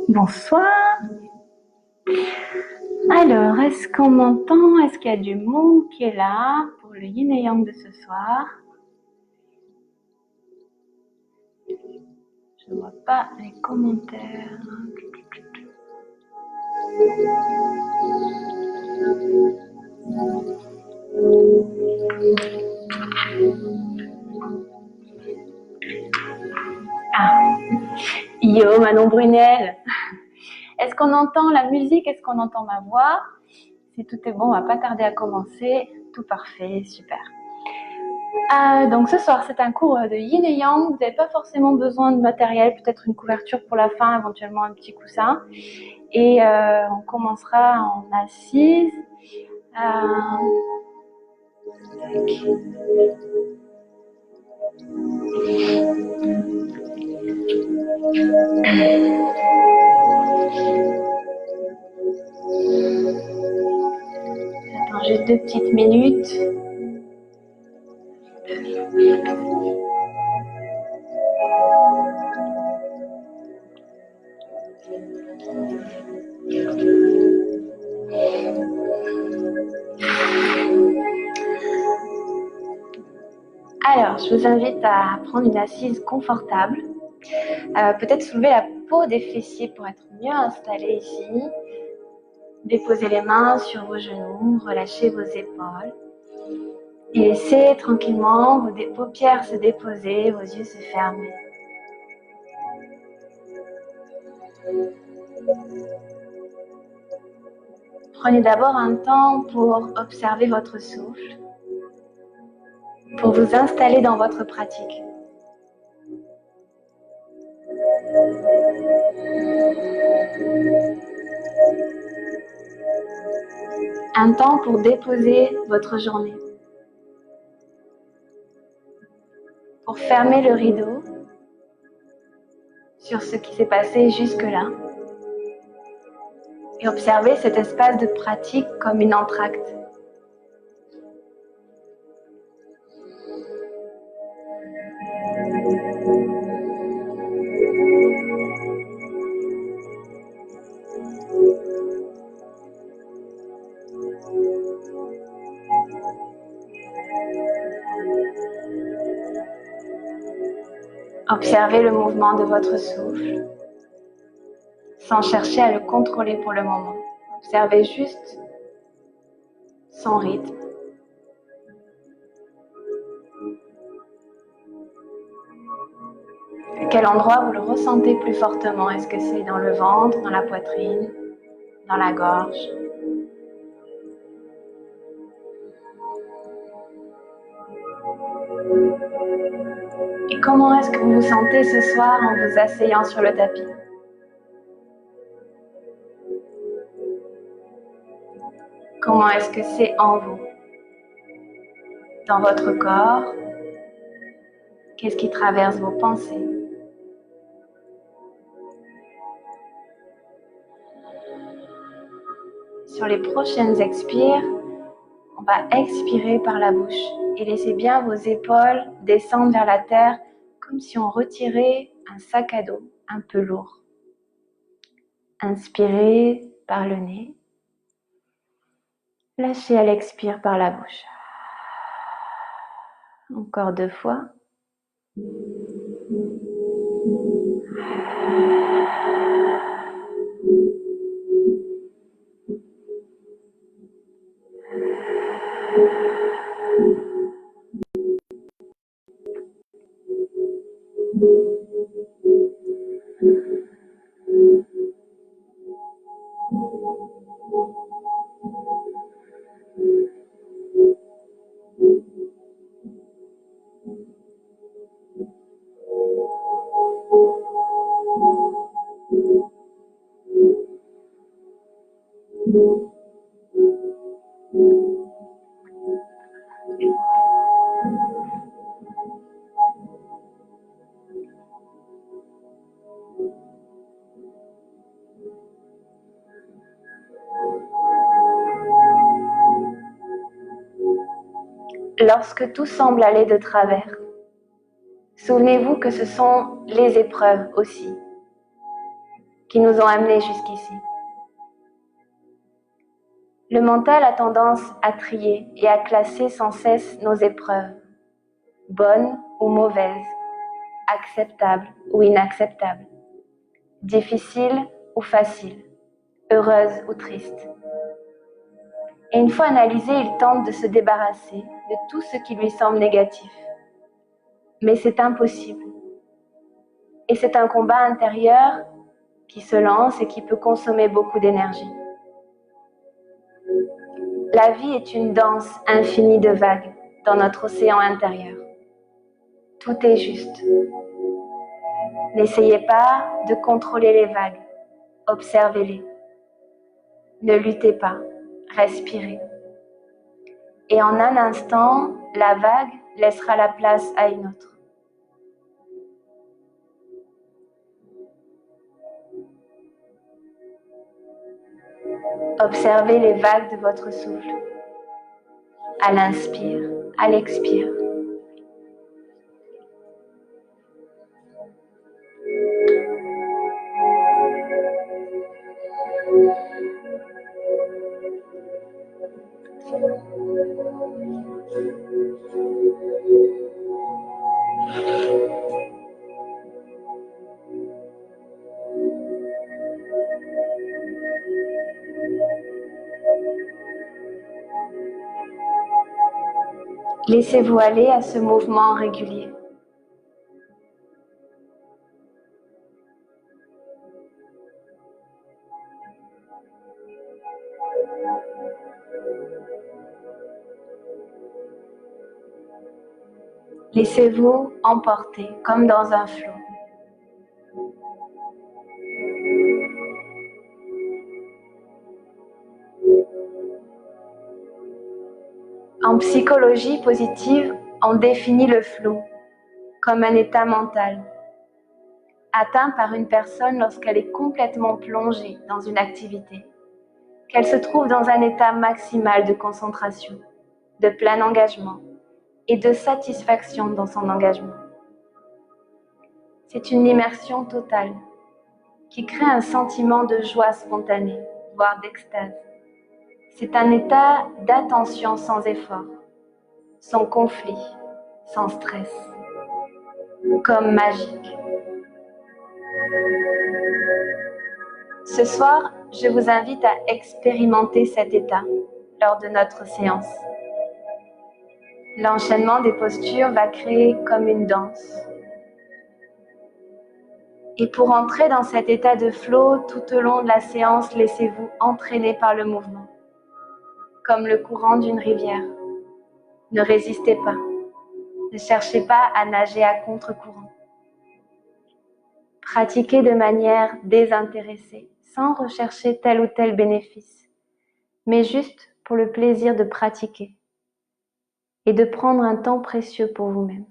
Bonsoir. Alors, est-ce qu'on m'entend? Est-ce qu'il y a du monde qui est là pour le yin et yang de ce soir? Je ne vois pas les commentaires. Ah, yo, Manon Brunel. Est-ce qu'on entend la musique? Est-ce qu'on entend ma voix? Si tout est bon, on va pas tarder à commencer. Tout parfait, super. Donc ce soir, c'est un cours de yin et yang. Vous n'avez pas forcément besoin de matériel, peut-être une couverture pour la fin, éventuellement un petit coussin. Et on commencera en assise. J'attends juste 2 petites minutes. Alors, je vous invite à prendre une assise confortable. Peut-être soulever la peau des fessiers pour être mieux installé ici. Déposez les mains sur vos genoux, relâchez vos épaules. Et laissez tranquillement vos paupières se déposer, vos yeux se fermer. Prenez d'abord un temps pour observer votre souffle, pour vous installer dans votre pratique. Un temps pour déposer votre journée, pour fermer le rideau sur ce qui s'est passé jusque-là et observer cet espace de pratique comme une entr'acte. Observez le mouvement de votre souffle, sans chercher à le contrôler pour le moment. Observez juste son rythme. À quel endroit vous le ressentez plus fortement? Est-ce que c'est dans le ventre, dans la poitrine, dans la gorge? Et comment est-ce que vous vous sentez ce soir en vous asseyant sur le tapis? Comment est-ce que c'est en vous? Dans votre corps? Qu'est-ce qui traverse vos pensées? Sur les prochaines expires, on va expirer par la bouche et laissez bien vos épaules descendre vers la terre comme si on retirait un sac à dos un peu lourd. Inspirez par le nez. Lâchez à l'expire par la bouche. Encore 2 fois. lorsque tout semble aller de travers, souvenez-vous que ce sont les épreuves aussi qui nous ont amenés jusqu'ici. Le mental a tendance à trier et à classer sans cesse nos épreuves, bonnes ou mauvaises, acceptables ou inacceptables, difficiles ou faciles, heureuses ou tristes. Et une fois analysé, il tente de se débarrasser de tout ce qui lui semble négatif. Mais c'est impossible. Et c'est un combat intérieur qui se lance et qui peut consommer beaucoup d'énergie. La vie est une danse infinie de vagues dans notre océan intérieur. Tout est juste. N'essayez pas de contrôler les vagues, observez-les. Ne luttez pas, respirez. Et en un instant, la vague laissera la place à une autre. Observez les vagues de votre souffle, à l'inspire, à l'expire. Laissez-vous aller à ce mouvement régulier. Laissez-vous emporter comme dans un flot. En psychologie positive, on définit le flow comme un état mental atteint par une personne lorsqu'elle est complètement plongée dans une activité, qu'elle se trouve dans un état maximal de concentration, de plein engagement et de satisfaction dans son engagement. C'est une immersion totale qui crée un sentiment de joie spontanée, voire d'extase. C'est un état d'attention sans effort, sans conflit, sans stress, comme magique. Ce soir, je vous invite à expérimenter cet état lors de notre séance. L'enchaînement des postures va créer comme une danse. Et pour entrer dans cet état de flow, tout au long de la séance, laissez-vous entraîner par le mouvement, comme le courant d'une rivière. Ne résistez pas. Ne cherchez pas à nager à contre-courant. Pratiquez de manière désintéressée, sans rechercher tel ou tel bénéfice, mais juste pour le plaisir de pratiquer et de prendre un temps précieux pour vous-même.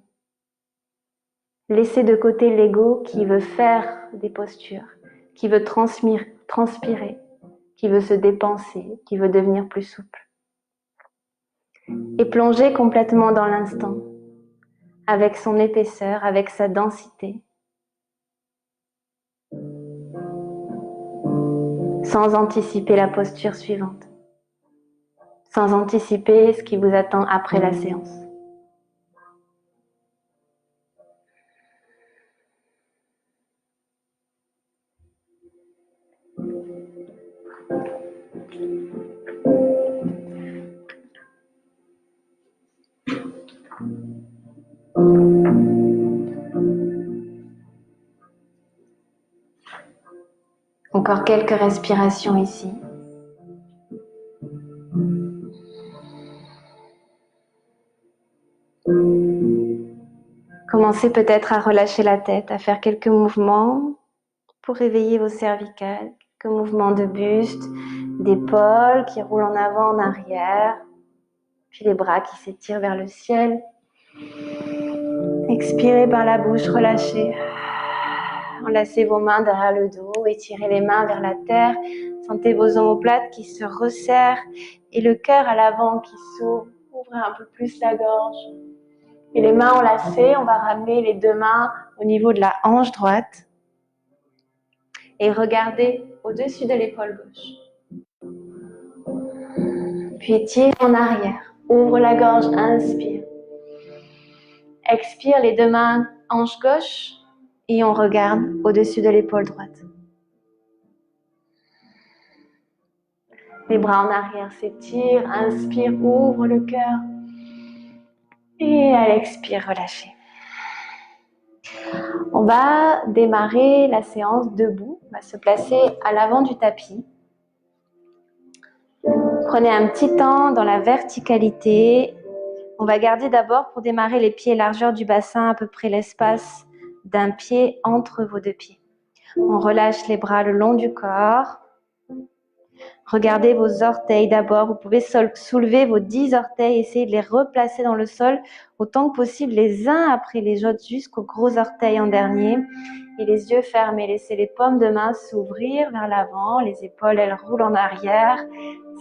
Laissez de côté l'ego qui veut faire des postures, qui veut transpirer, qui veut se dépenser, qui veut devenir plus souple. Et plongez complètement dans l'instant, avec son épaisseur, avec sa densité, sans anticiper la posture suivante, sans anticiper ce qui vous attend après la séance. Encore quelques respirations ici. Commencez peut-être à relâcher la tête, à faire quelques mouvements pour réveiller vos cervicales, quelques mouvements de buste, d'épaules qui roulent en avant, en arrière, puis les bras qui s'étirent vers le ciel. Expirez par la bouche, relâchez. Enlacez vos mains derrière le dos, étirez les mains vers la terre. Sentez vos omoplates qui se resserrent et le cœur à l'avant qui s'ouvre. ouvrir un peu plus la gorge. Et les mains enlacées, on va ramener les deux mains au niveau de la hanche droite. Et regardez au-dessus de l'épaule gauche. Puis tire en arrière. Ouvre la gorge, inspire. Expire les deux mains, hanche gauche. Et on regarde au-dessus de l'épaule droite. Les bras en arrière s'étirent. Inspire, ouvre le cœur. Et à l'expire, relâchez. On va démarrer la séance debout. On va se placer à l'avant du tapis. Prenez un petit temps dans la verticalité. On va garder d'abord pour démarrer les pieds largeur du bassin, à peu près l'espace d'un pied entre vos deux pieds. On relâche les bras le long du corps. Regardez vos orteils d'abord. Vous pouvez soulever vos 10 orteils, essayer de les replacer dans le sol autant que possible, les uns après les autres, jusqu'aux gros orteils en dernier. Et les yeux fermés, laissez les paumes de main s'ouvrir vers l'avant. Les épaules, elles roulent en arrière.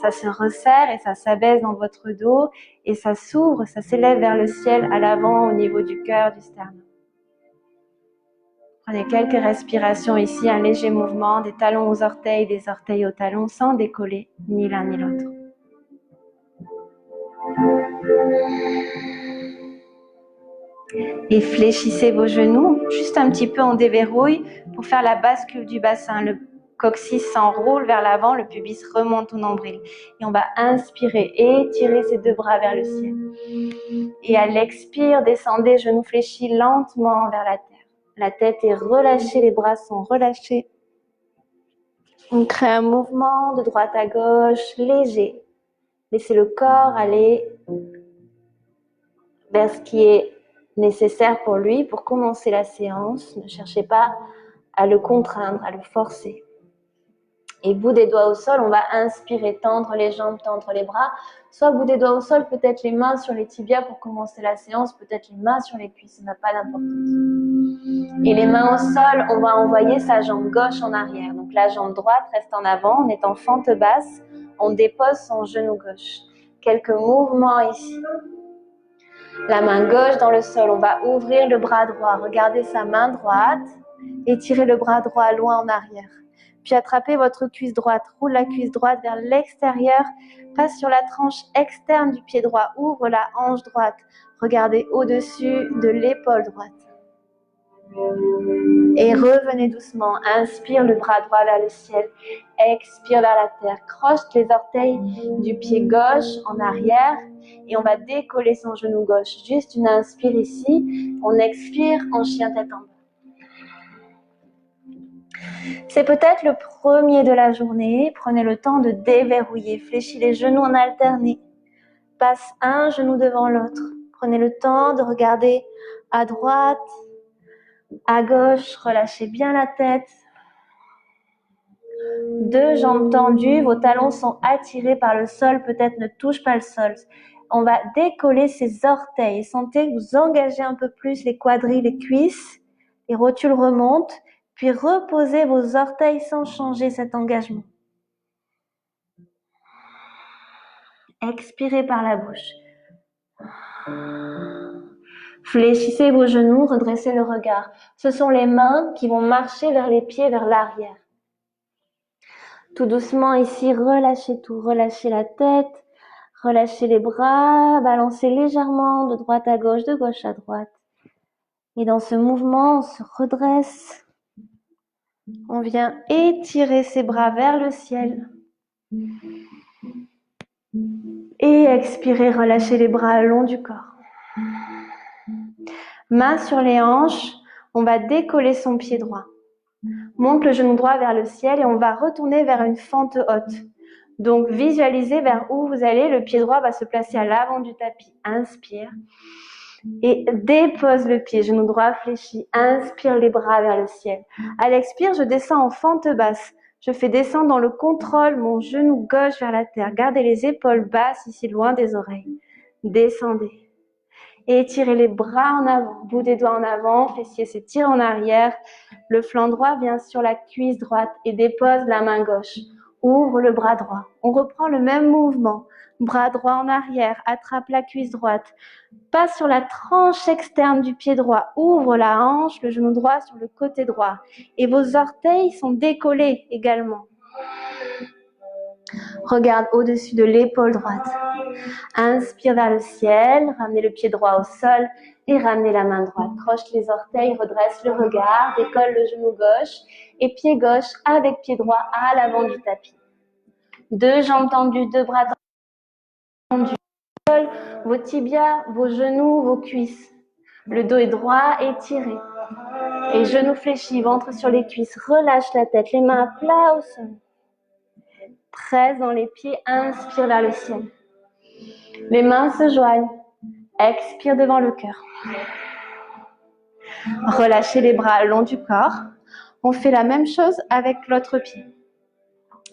Ça se resserre et ça s'abaisse dans votre dos. Et ça s'ouvre, ça s'élève vers le ciel à l'avant au niveau du cœur, du sternum. Prenez quelques respirations ici, un léger mouvement des talons aux orteils, des orteils aux talons, sans décoller ni l'un ni l'autre. Et fléchissez vos genoux, juste un petit peu en déverrouille pour faire la bascule du bassin. Le coccyx s'enroule vers l'avant, le pubis remonte au nombril. Et on va inspirer, étirer ses deux bras vers le ciel. Et à l'expire, descendez, genoux fléchis lentement vers la terre. La tête est relâchée, les bras sont relâchés. On crée un mouvement de droite à gauche, léger. Laissez le corps aller vers ce qui est nécessaire pour lui pour commencer la séance. Ne cherchez pas à le contraindre, à le forcer. Et bout des doigts au sol, on va inspirer, tendre les jambes, tendre les bras. Soit bout des doigts au sol, peut-être les mains sur les tibias pour commencer la séance, peut-être les mains sur les cuisses, ça n'a pas d'importance. Et les mains au sol, on va envoyer sa jambe gauche en arrière. Donc la jambe droite reste en avant, on est en fente basse, on dépose son genou gauche. Quelques mouvements ici. La main gauche dans le sol, on va ouvrir le bras droit, regardez sa main droite, étirez le bras droit loin en arrière. Puis attrapez votre cuisse droite, roule la cuisse droite vers l'extérieur, passe sur la tranche externe du pied droit, ouvre la hanche droite, regardez au-dessus de l'épaule droite. Et revenez doucement, inspire le bras droit vers le ciel, expire vers la terre, croche les orteils du pied gauche en arrière et on va décoller son genou gauche. Juste une inspire ici, on expire en chien tête en bas. C'est peut-être le premier de la journée. Prenez le temps de déverrouiller. Fléchis les genoux en alterné. Passe un genou devant l'autre. Prenez le temps de regarder à droite, à gauche. Relâchez bien la tête. Deux jambes tendues. Vos talons sont attirés par le sol. Peut-être ne touche pas le sol. On va décoller ses orteils. Sentez que vous engagez un peu plus les quadrilles, les cuisses. Les rotules remontent. Puis reposez vos orteils sans changer cet engagement. Expirez par la bouche. Fléchissez vos genoux, redressez le regard. Ce sont les mains qui vont marcher vers les pieds, vers l'arrière. Tout doucement ici, relâchez tout. Relâchez la tête, relâchez les bras, balancez légèrement de droite à gauche, de gauche à droite. Et dans ce mouvement, on se redresse. On vient étirer ses bras vers le ciel. Et expirez, relâchez les bras le long du corps. Main sur les hanches, on va décoller son pied droit. Monte le genou droit vers le ciel et on va retourner vers une fente haute. Donc visualisez vers où vous allez, le pied droit va se placer à l'avant du tapis. Inspire. Et dépose le pied, genou droit fléchi. Inspire les bras vers le ciel. À l'expire, je descends en fente basse. Je fais descendre dans le contrôle mon genou gauche vers la terre. Gardez les épaules basses ici, loin des oreilles. Descendez. Et étirez les bras en avant, bout des doigts en avant, fessier s'étire en arrière. Le flanc droit vient sur la cuisse droite et dépose la main gauche. Ouvre le bras droit. On reprend le même mouvement. Bras droit en arrière, attrape la cuisse droite. Passe sur la tranche externe du pied droit. Ouvre la hanche, le genou droit sur le côté droit. Et vos orteils sont décollés également. Regarde au-dessus de l'épaule droite. Inspire vers le ciel, ramenez le pied droit au sol et ramenez la main droite. Croche les orteils, redresse le regard, décolle le genou gauche et pied gauche avec pied droit à l'avant du tapis. Deux jambes tendues, deux bras tendus. Vos tibias, vos genoux, vos cuisses. Le dos est droit, étiré. Et genoux fléchis, ventre sur les cuisses. Relâche la tête, les mains à plat au sol. Presse dans les pieds, inspire vers le ciel. Les mains se joignent. Expire devant le cœur. Relâchez les bras le long du corps. On fait la même chose avec l'autre pied.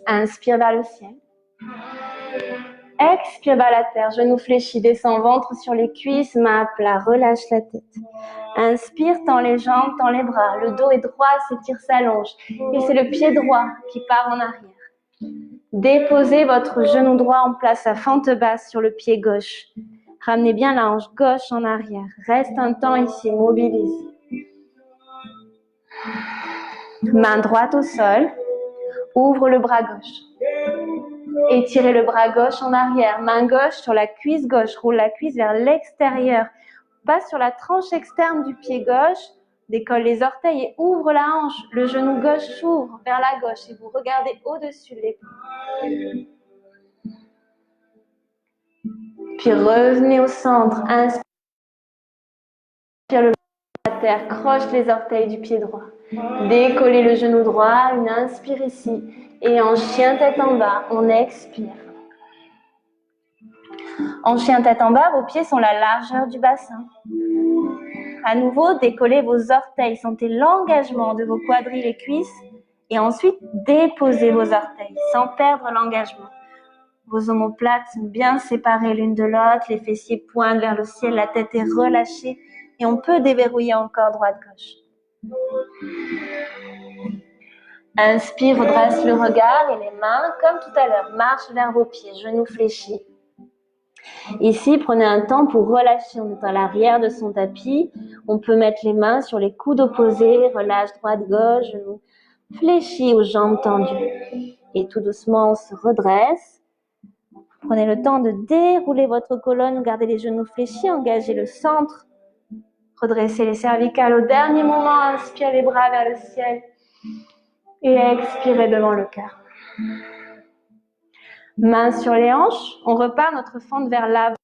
Inspire vers le ciel. Expire vers la terre, genou fléchi, descend ventre sur les cuisses, main à plat, relâche la tête. Inspire, tends les jambes, tends les bras, le dos est droit, s'étire, s'allonge. Et c'est le pied droit qui part en arrière. Déposez votre genou droit en place à fente basse sur le pied gauche. Ramenez bien la hanche gauche en arrière. Reste un temps ici, mobilise. Main droite au sol, ouvre le bras gauche. Étirez le bras gauche en arrière, main gauche sur la cuisse gauche, roule la cuisse vers l'extérieur. Passe sur la tranche externe du pied gauche, décolle les orteils et ouvre la hanche. Le genou gauche s'ouvre vers la gauche et vous regardez au-dessus de l'épaule. Puis revenez au centre, inspire le bras à terre, croche les orteils du pied droit. Décollez le genou droit, une inspire ici et en chien tête en bas, on expire. En chien tête en bas, vos pieds sont la largeur du bassin. À nouveau, décollez vos orteils, sentez l'engagement de vos quadrilles et cuisses et ensuite déposez vos orteils sans perdre l'engagement. Vos omoplates sont bien séparées l'une de l'autre, les fessiers pointent vers le ciel, la tête est relâchée et on peut déverrouiller encore droite-gauche. Inspire, redresse le regard et les mains, comme tout à l'heure, marchent vers vos pieds, genoux fléchis. Ici, prenez un temps pour relâcher. On est à l'arrière de son tapis. On peut mettre les mains sur les coudes opposés. Relâche droite-gauche, genoux fléchis aux jambes tendues. Et tout doucement, on se redresse. Prenez le temps de dérouler votre colonne. Gardez les genoux fléchis. Engagez le centre. Redressez les cervicales au dernier moment. Inspire les bras vers le ciel. Et expirez devant le cœur. Mains sur les hanches. On repart notre fente vers l'avant.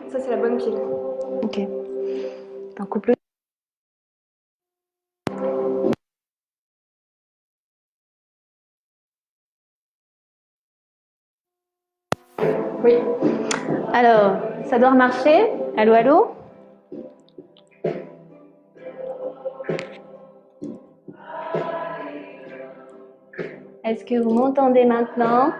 Ça, c'est la bonne pile. Ok. Un couple. Oui. Alors, ça doit marcher. Allô, allô? Est-ce que vous m'entendez maintenant?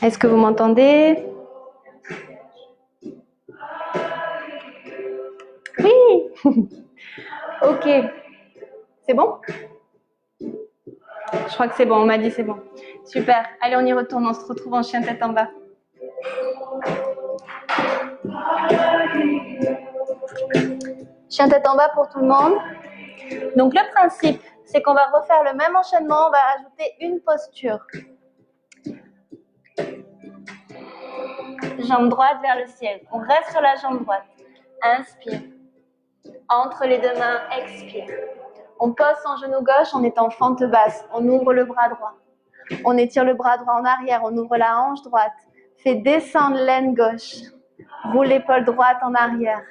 Est-ce que vous m'entendez? Oui. Ok. C'est bon? Je crois que c'est bon, on m'a dit c'est bon. Super. Allez, on y retourne, on se retrouve en chien tête en bas. Chien tête en bas pour tout le monde. Donc le principe, c'est qu'on va refaire le même enchaînement, on va ajouter une posture. Jambe droite vers le ciel. On reste sur la jambe droite. Inspire. Entre les deux mains, expire. On pose son genou gauche, on est en fente basse. On ouvre le bras droit. On étire le bras droit en arrière, on ouvre la hanche droite. Fait descendre l'aine gauche. Roule l'épaule droite en arrière.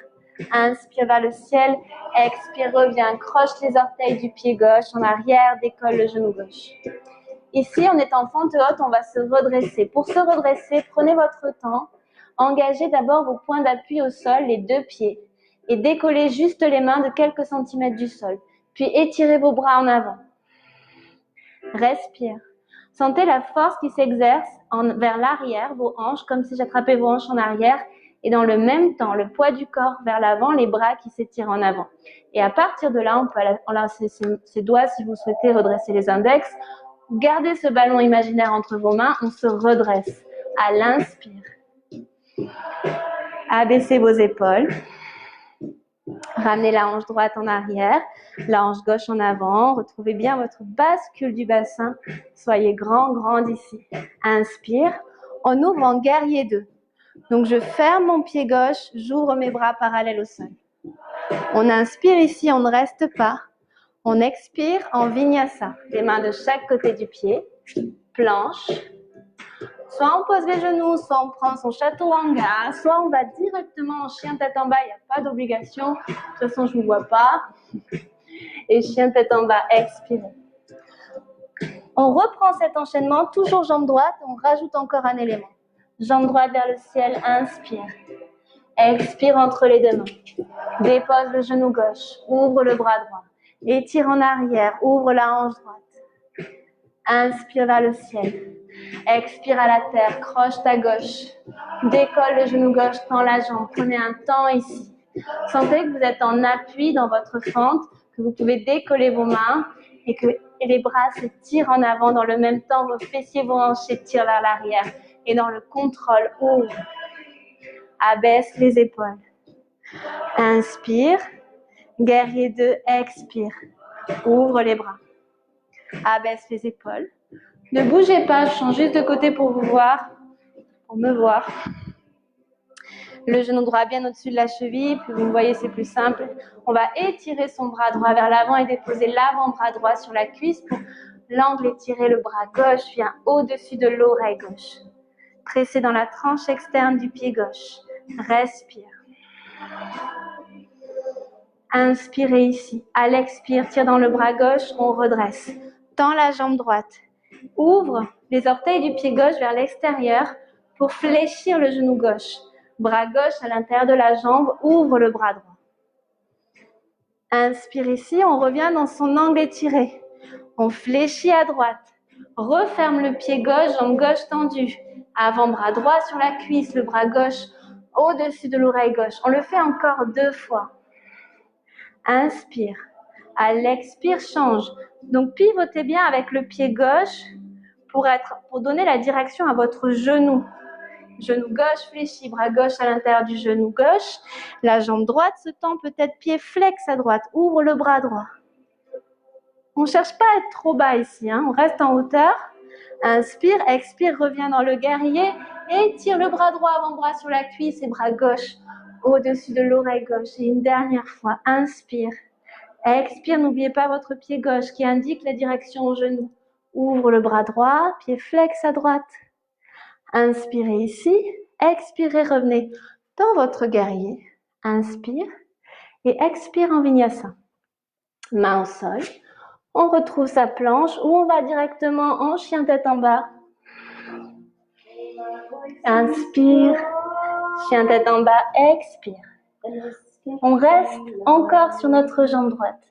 Inspire vers le ciel. Expire, reviens. Croche les orteils du pied gauche en arrière. Décolle le genou gauche. Ici, on est en fente haute, on va se redresser. Pour se redresser, prenez votre temps. Engagez d'abord vos points d'appui au sol, les deux pieds. Et décollez juste les mains de quelques centimètres du sol. Puis étirez vos bras en avant. Respire. Sentez la force qui s'exerce vers l'arrière, vos hanches, comme si j'attrapais vos hanches en arrière. Et dans le même temps, le poids du corps vers l'avant, les bras qui s'étirent en avant. Et à partir de là, on peut enlacer ses doigts si vous souhaitez redresser les index. Gardez ce ballon imaginaire entre vos mains, on se redresse. À l'inspire. Abaissez vos épaules. Ramenez la hanche droite en arrière, la hanche gauche en avant. Retrouvez bien votre bascule du bassin. Soyez grand ici. Inspire. On ouvre en guerrier 2. Donc je ferme mon pied gauche, j'ouvre mes bras parallèles au sol. On inspire ici, on ne reste pas. On expire en vinyasa. Les mains de chaque côté du pied. Planche. Soit on pose les genoux, soit on prend son chaturanga, soit on va directement en chien tête en bas, il n'y a pas d'obligation. De toute façon, je ne vous vois pas. Et chien tête en bas, expirez. On reprend cet enchaînement, toujours jambe droite, on rajoute encore un élément. Jambe droite vers le ciel, inspire. Expire entre les deux mains. Dépose le genou gauche, ouvre le bras droit. Étire en arrière, ouvre la hanche droite. Inspire vers le ciel. Expire à la terre, croche ta gauche. Décolle le genou gauche, tend la jambe. Prenez un temps ici. Sentez que vous êtes en appui dans votre fente, que vous pouvez décoller vos mains et que les bras s'étirent en avant. Dans le même temps, vos fessiers, vos hanches s'étirent vers l'arrière. Et dans le contrôle, ouvre. Abaisse les épaules. Inspire. Guerrier 2, expire. Ouvre les bras. Abaisse les épaules. Ne bougez pas, je change juste de côté pour vous voir, pour me voir. Le genou droit bien au-dessus de la cheville, puis vous me voyez, c'est plus simple. On va étirer son bras droit vers l'avant et déposer l'avant-bras droit sur la cuisse pour l'angle étirer. Le bras gauche vient au-dessus de l'oreille gauche. Pressez dans la tranche externe du pied gauche. Respire. Inspirez ici. À l'expire, tire dans le bras gauche, on redresse. Tends la jambe droite. Ouvre les orteils du pied gauche vers l'extérieur pour fléchir le genou gauche. Bras gauche à l'intérieur de la jambe, ouvre le bras droit. Inspire ici, on revient dans son angle étiré. On fléchit à droite. Referme le pied gauche, jambe gauche tendue. Avant-bras droit sur la cuisse, le bras gauche au-dessus de l'oreille gauche. On le fait encore 2 fois. Inspire. À l'expire, change. Donc pivotez bien avec le pied gauche pour donner la direction à votre genou. Genou gauche fléchi, bras gauche à l'intérieur du genou gauche. La jambe droite se tend, peut-être pied flex à droite. Ouvre le bras droit. On ne cherche pas à être trop bas ici, hein. On reste en hauteur. Inspire, expire, reviens dans le guerrier. Étire le bras droit, avant-bras sur la cuisse et bras gauche au-dessus de l'oreille gauche. Et une dernière fois, inspire. Expire, n'oubliez pas votre pied gauche qui indique la direction au genou. Ouvre le bras droit, pied flex à droite. Inspirez ici, expirez, revenez dans votre guerrier. Inspire et expire en vinyasa. Main au sol. On retrouve sa planche ou on va directement en chien tête en bas. Inspire, chien tête en bas, expire. On reste encore sur notre jambe droite.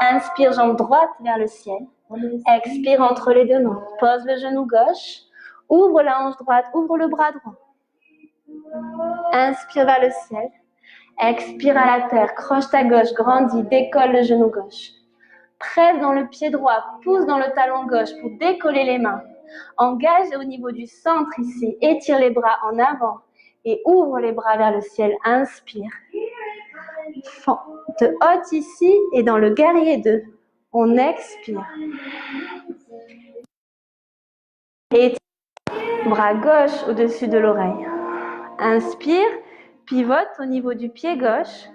Inspire, jambe droite vers le ciel. Expire entre les deux mains. Pose le genou gauche. Ouvre la hanche droite, ouvre le bras droit. Inspire vers le ciel. Expire à la terre. Croche ta gauche, grandis, décolle le genou gauche. Presse dans le pied droit, pousse dans le talon gauche pour décoller les mains. Engage au niveau du centre ici. Étire les bras en avant et ouvre les bras vers le ciel. Inspire. Fente haute ici et dans le guerrier 2. On expire. Et bras gauche au-dessus de l'oreille. Inspire, pivote au niveau du pied gauche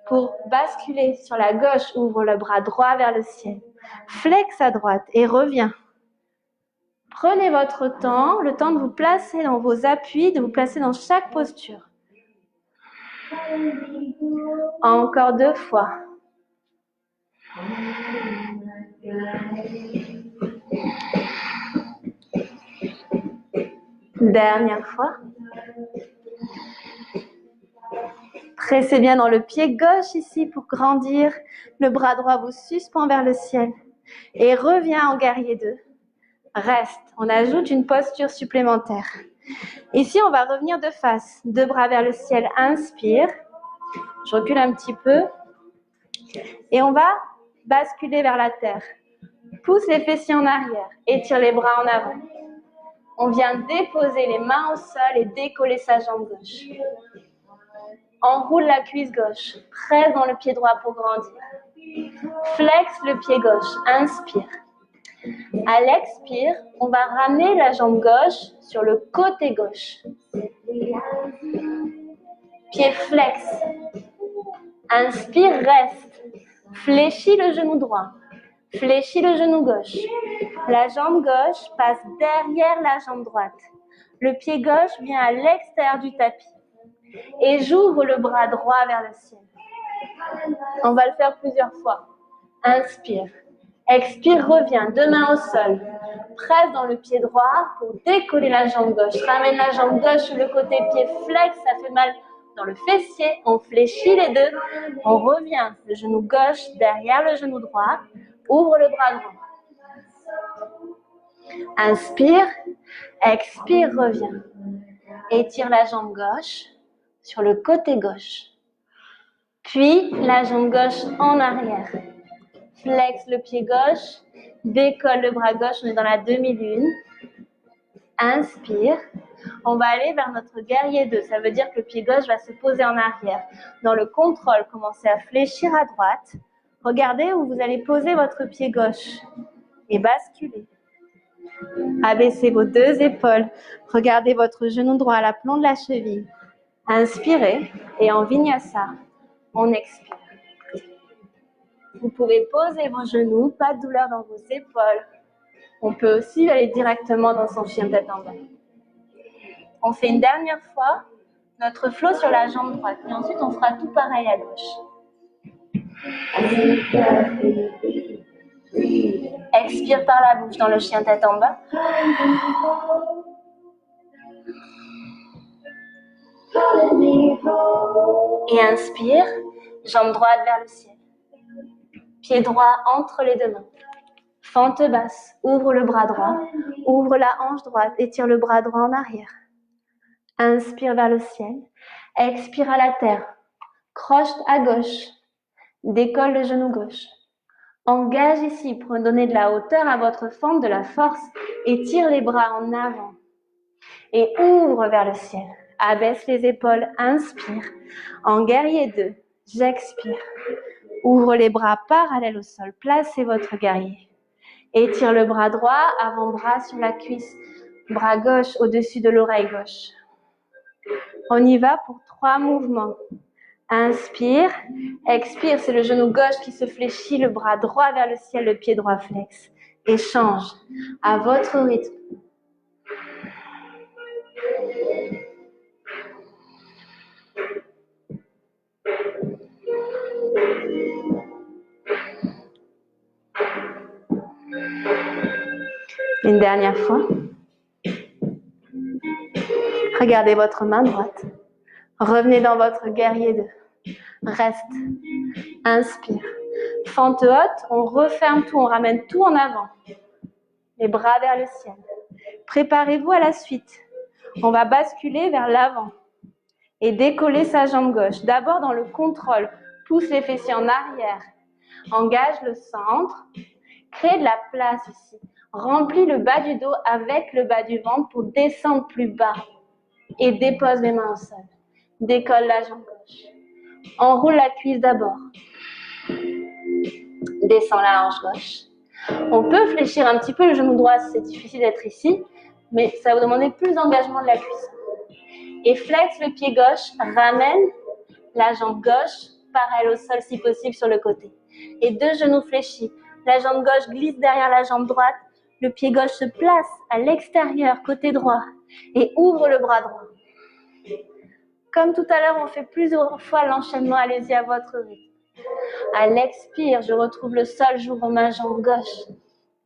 pour basculer sur la gauche. Ouvre le bras droit vers le ciel. Flex à droite et reviens. Prenez votre temps, le temps de vous placer dans vos appuis, de vous placer dans chaque posture. Encore 2 fois. Dernière fois. Pressez bien dans le pied gauche ici pour grandir. Le bras droit vous suspend vers le ciel. Et reviens en guerrier 2. Reste. On ajoute une posture supplémentaire. Ici, on va revenir de face. 2 bras vers le ciel. Inspire. Je recule un petit peu. Et on va basculer vers la terre. Pousse les fessiers en arrière. Étire les bras en avant. On vient déposer les mains au sol et décoller sa jambe gauche. Enroule la cuisse gauche. Presse dans le pied droit pour grandir. Flex le pied gauche. Inspire. À l'expire, on va ramener la jambe gauche sur le côté gauche. Pied flex. Inspire, reste. Fléchis le genou droit. Fléchis le genou gauche. La jambe gauche passe derrière la jambe droite. Le pied gauche vient à l'extérieur du tapis. Et j'ouvre le bras droit vers le ciel. On va le faire plusieurs fois. Inspire. Expire, reviens. 2 mains au sol. Presse dans le pied droit pour décoller la jambe gauche. Ramène la jambe gauche sur le côté pied flex. Ça fait mal dans le fessier. On fléchit les deux. On revient. Le genou gauche derrière le genou droit. Ouvre le bras droit. Inspire. Expire, reviens. Étire la jambe gauche sur le côté gauche. Puis la jambe gauche en arrière. Flex le pied gauche. Décolle le bras gauche. On est dans la demi-lune. Inspire. On va aller vers notre guerrier 2. Ça veut dire que le pied gauche va se poser en arrière. Dans le contrôle, commencez à fléchir à droite. Regardez où vous allez poser votre pied gauche. Et basculez. Abaissez vos 2 épaules. Regardez votre genou droit à l'aplomb de la cheville. Inspirez. Et en vinyasa, on expire. Vous pouvez poser vos genoux, pas de douleur dans vos épaules. On peut aussi aller directement dans son chien tête en bas. On fait une dernière fois notre flow sur la jambe droite. Et ensuite, on fera tout pareil à gauche. Expire par la bouche dans le chien tête en bas. Et inspire, jambe droite vers le ciel. Pied droit entre les 2 mains. Fente basse, ouvre le bras droit, ouvre la hanche droite, étire le bras droit en arrière. Inspire vers le ciel, expire à la terre, croche à gauche, décolle le genou gauche. Engage ici pour donner de la hauteur à votre fente, de la force, étire les bras en avant. Et ouvre vers le ciel, abaisse les épaules, inspire. En guerrier 2, j'expire. Ouvre les bras parallèles au sol, placez votre guerrier. Étire le bras droit, avant-bras sur la cuisse, bras gauche au-dessus de l'oreille gauche. On y va pour 3 mouvements. Inspire. Expire, c'est le genou gauche qui se fléchit, le bras droit vers le ciel, le pied droit flex. Échange à votre rythme. Une dernière fois. Regardez votre main droite. Revenez dans votre guerrier 2. Reste. Inspire. Fente haute, on referme tout, on ramène tout en avant. Les bras vers le ciel. Préparez-vous à la suite. On va basculer vers l'avant et décoller sa jambe gauche. D'abord dans le contrôle. Pousse les fessiers en arrière. Engage le centre. Crée de la place ici. Remplis le bas du dos avec le bas du ventre pour descendre plus bas. Et dépose les mains au sol. Décolle la jambe gauche. Enroule la cuisse d'abord. Descends la hanche gauche. On peut fléchir un petit peu le genou droit si c'est difficile d'être ici, mais ça va vous demander plus d'engagement de la cuisse. Et flex le pied gauche, ramène la jambe gauche, parallèle au sol si possible sur le côté. Et 2 genoux fléchis. La jambe gauche glisse derrière la jambe droite, le pied gauche se place à l'extérieur, côté droit, et ouvre le bras droit. Comme tout à l'heure, on fait plusieurs fois l'enchaînement, allez-y à votre rythme. À l'expire, je retrouve le sol, j'ouvre ma jambe gauche.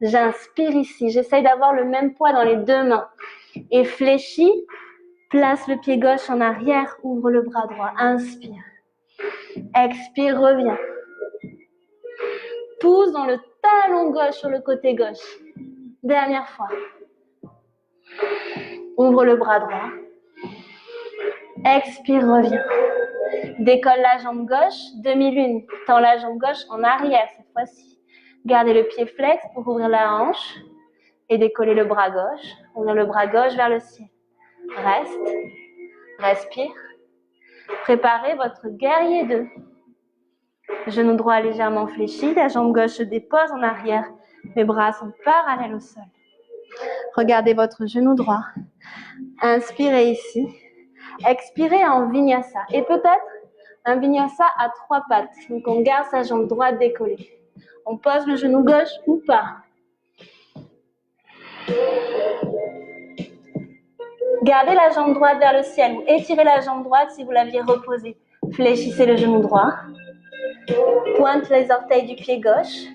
J'inspire ici, j'essaye d'avoir le même poids dans les 2 mains. Et fléchis, place le pied gauche en arrière, ouvre le bras droit, inspire. Expire, reviens. Pousse dans le talon gauche sur le côté gauche. Dernière fois. Ouvre le bras droit. Expire, reviens. Décolle la jambe gauche, demi-lune. Tends la jambe gauche en arrière cette fois-ci. Gardez le pied flex pour ouvrir la hanche et décoller le bras gauche. Ouvrir le bras gauche vers le ciel. Reste. Respire. Préparez votre guerrier 2. Genou droit légèrement fléchi, la jambe gauche se dépose en arrière. Les bras sont parallèles au sol. Regardez votre genou droit. Inspirez ici. Expirez en vinyasa. Et peut-être un vinyasa à 3 pattes. Donc on garde sa jambe droite décollée. On pose le genou gauche ou pas. Gardez la jambe droite vers le ciel. Ou étirez la jambe droite si vous l'aviez reposée. Fléchissez le genou droit. Pointe les orteils du pied gauche.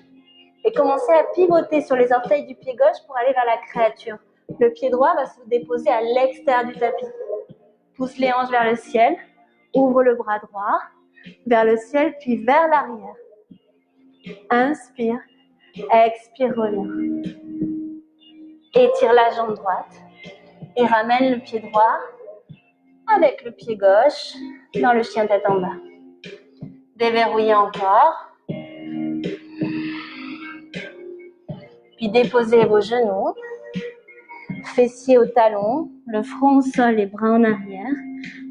Et commencez à pivoter sur les orteils du pied gauche pour aller vers la créature. Le pied droit va se déposer à l'extérieur du tapis. Pousse les hanches vers le ciel. Ouvre le bras droit vers le ciel puis vers l'arrière. Inspire. Expire, reviens. Étire la jambe droite et ramène le pied droit avec le pied gauche dans le chien tête en bas. Déverrouillez encore. Puis déposez vos genoux, fessiers au talon, le front au sol, les bras en arrière.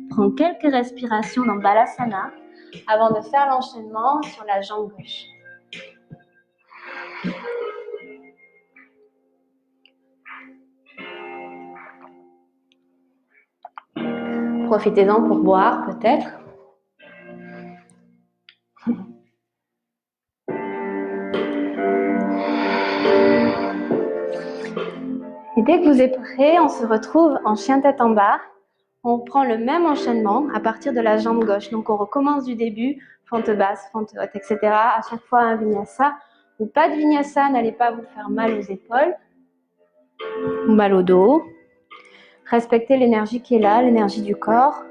Prends quelques respirations dans Balasana avant de faire l'enchaînement sur la jambe gauche. Profitez-en pour boire peut-être. Et dès que vous êtes prêt, on se retrouve en chien tête en bas. On prend le même enchaînement à partir de la jambe gauche. Donc on recommence du début, fente basse, fente haute, etc. À chaque fois un vinyasa ou pas de vinyasa, n'allez pas vous faire mal aux épaules ou mal au dos. Respectez l'énergie qui est là, l'énergie du corps.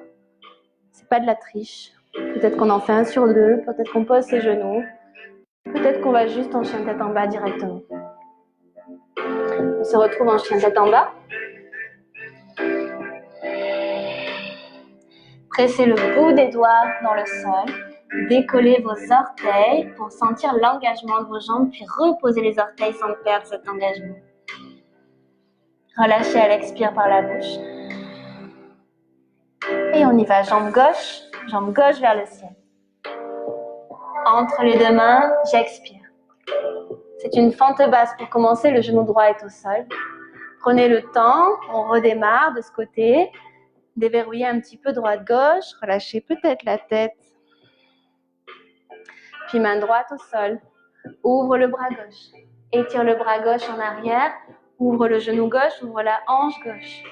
C'est pas de la triche. Peut-être qu'on en fait 1 sur 2, peut-être qu'on pose ses genoux, peut-être qu'on va juste en chien tête en bas directement. On se retrouve en chien tête en bas. Pressez le bout des doigts dans le sol. Décollez vos orteils pour sentir l'engagement de vos jambes, puis reposez les orteils sans perdre cet engagement. Relâchez à l'expire par la bouche. Et on y va, jambe gauche vers le ciel. Entre les 2 mains, j'expire. C'est une fente basse pour commencer, le genou droit est au sol. Prenez le temps, on redémarre de ce côté. Déverrouillez un petit peu droite-gauche, relâchez peut-être la tête Puis main droite au sol. Ouvre le bras gauche. Étire le bras gauche en arrière. Ouvre le genou gauche, ouvre la hanche gauche.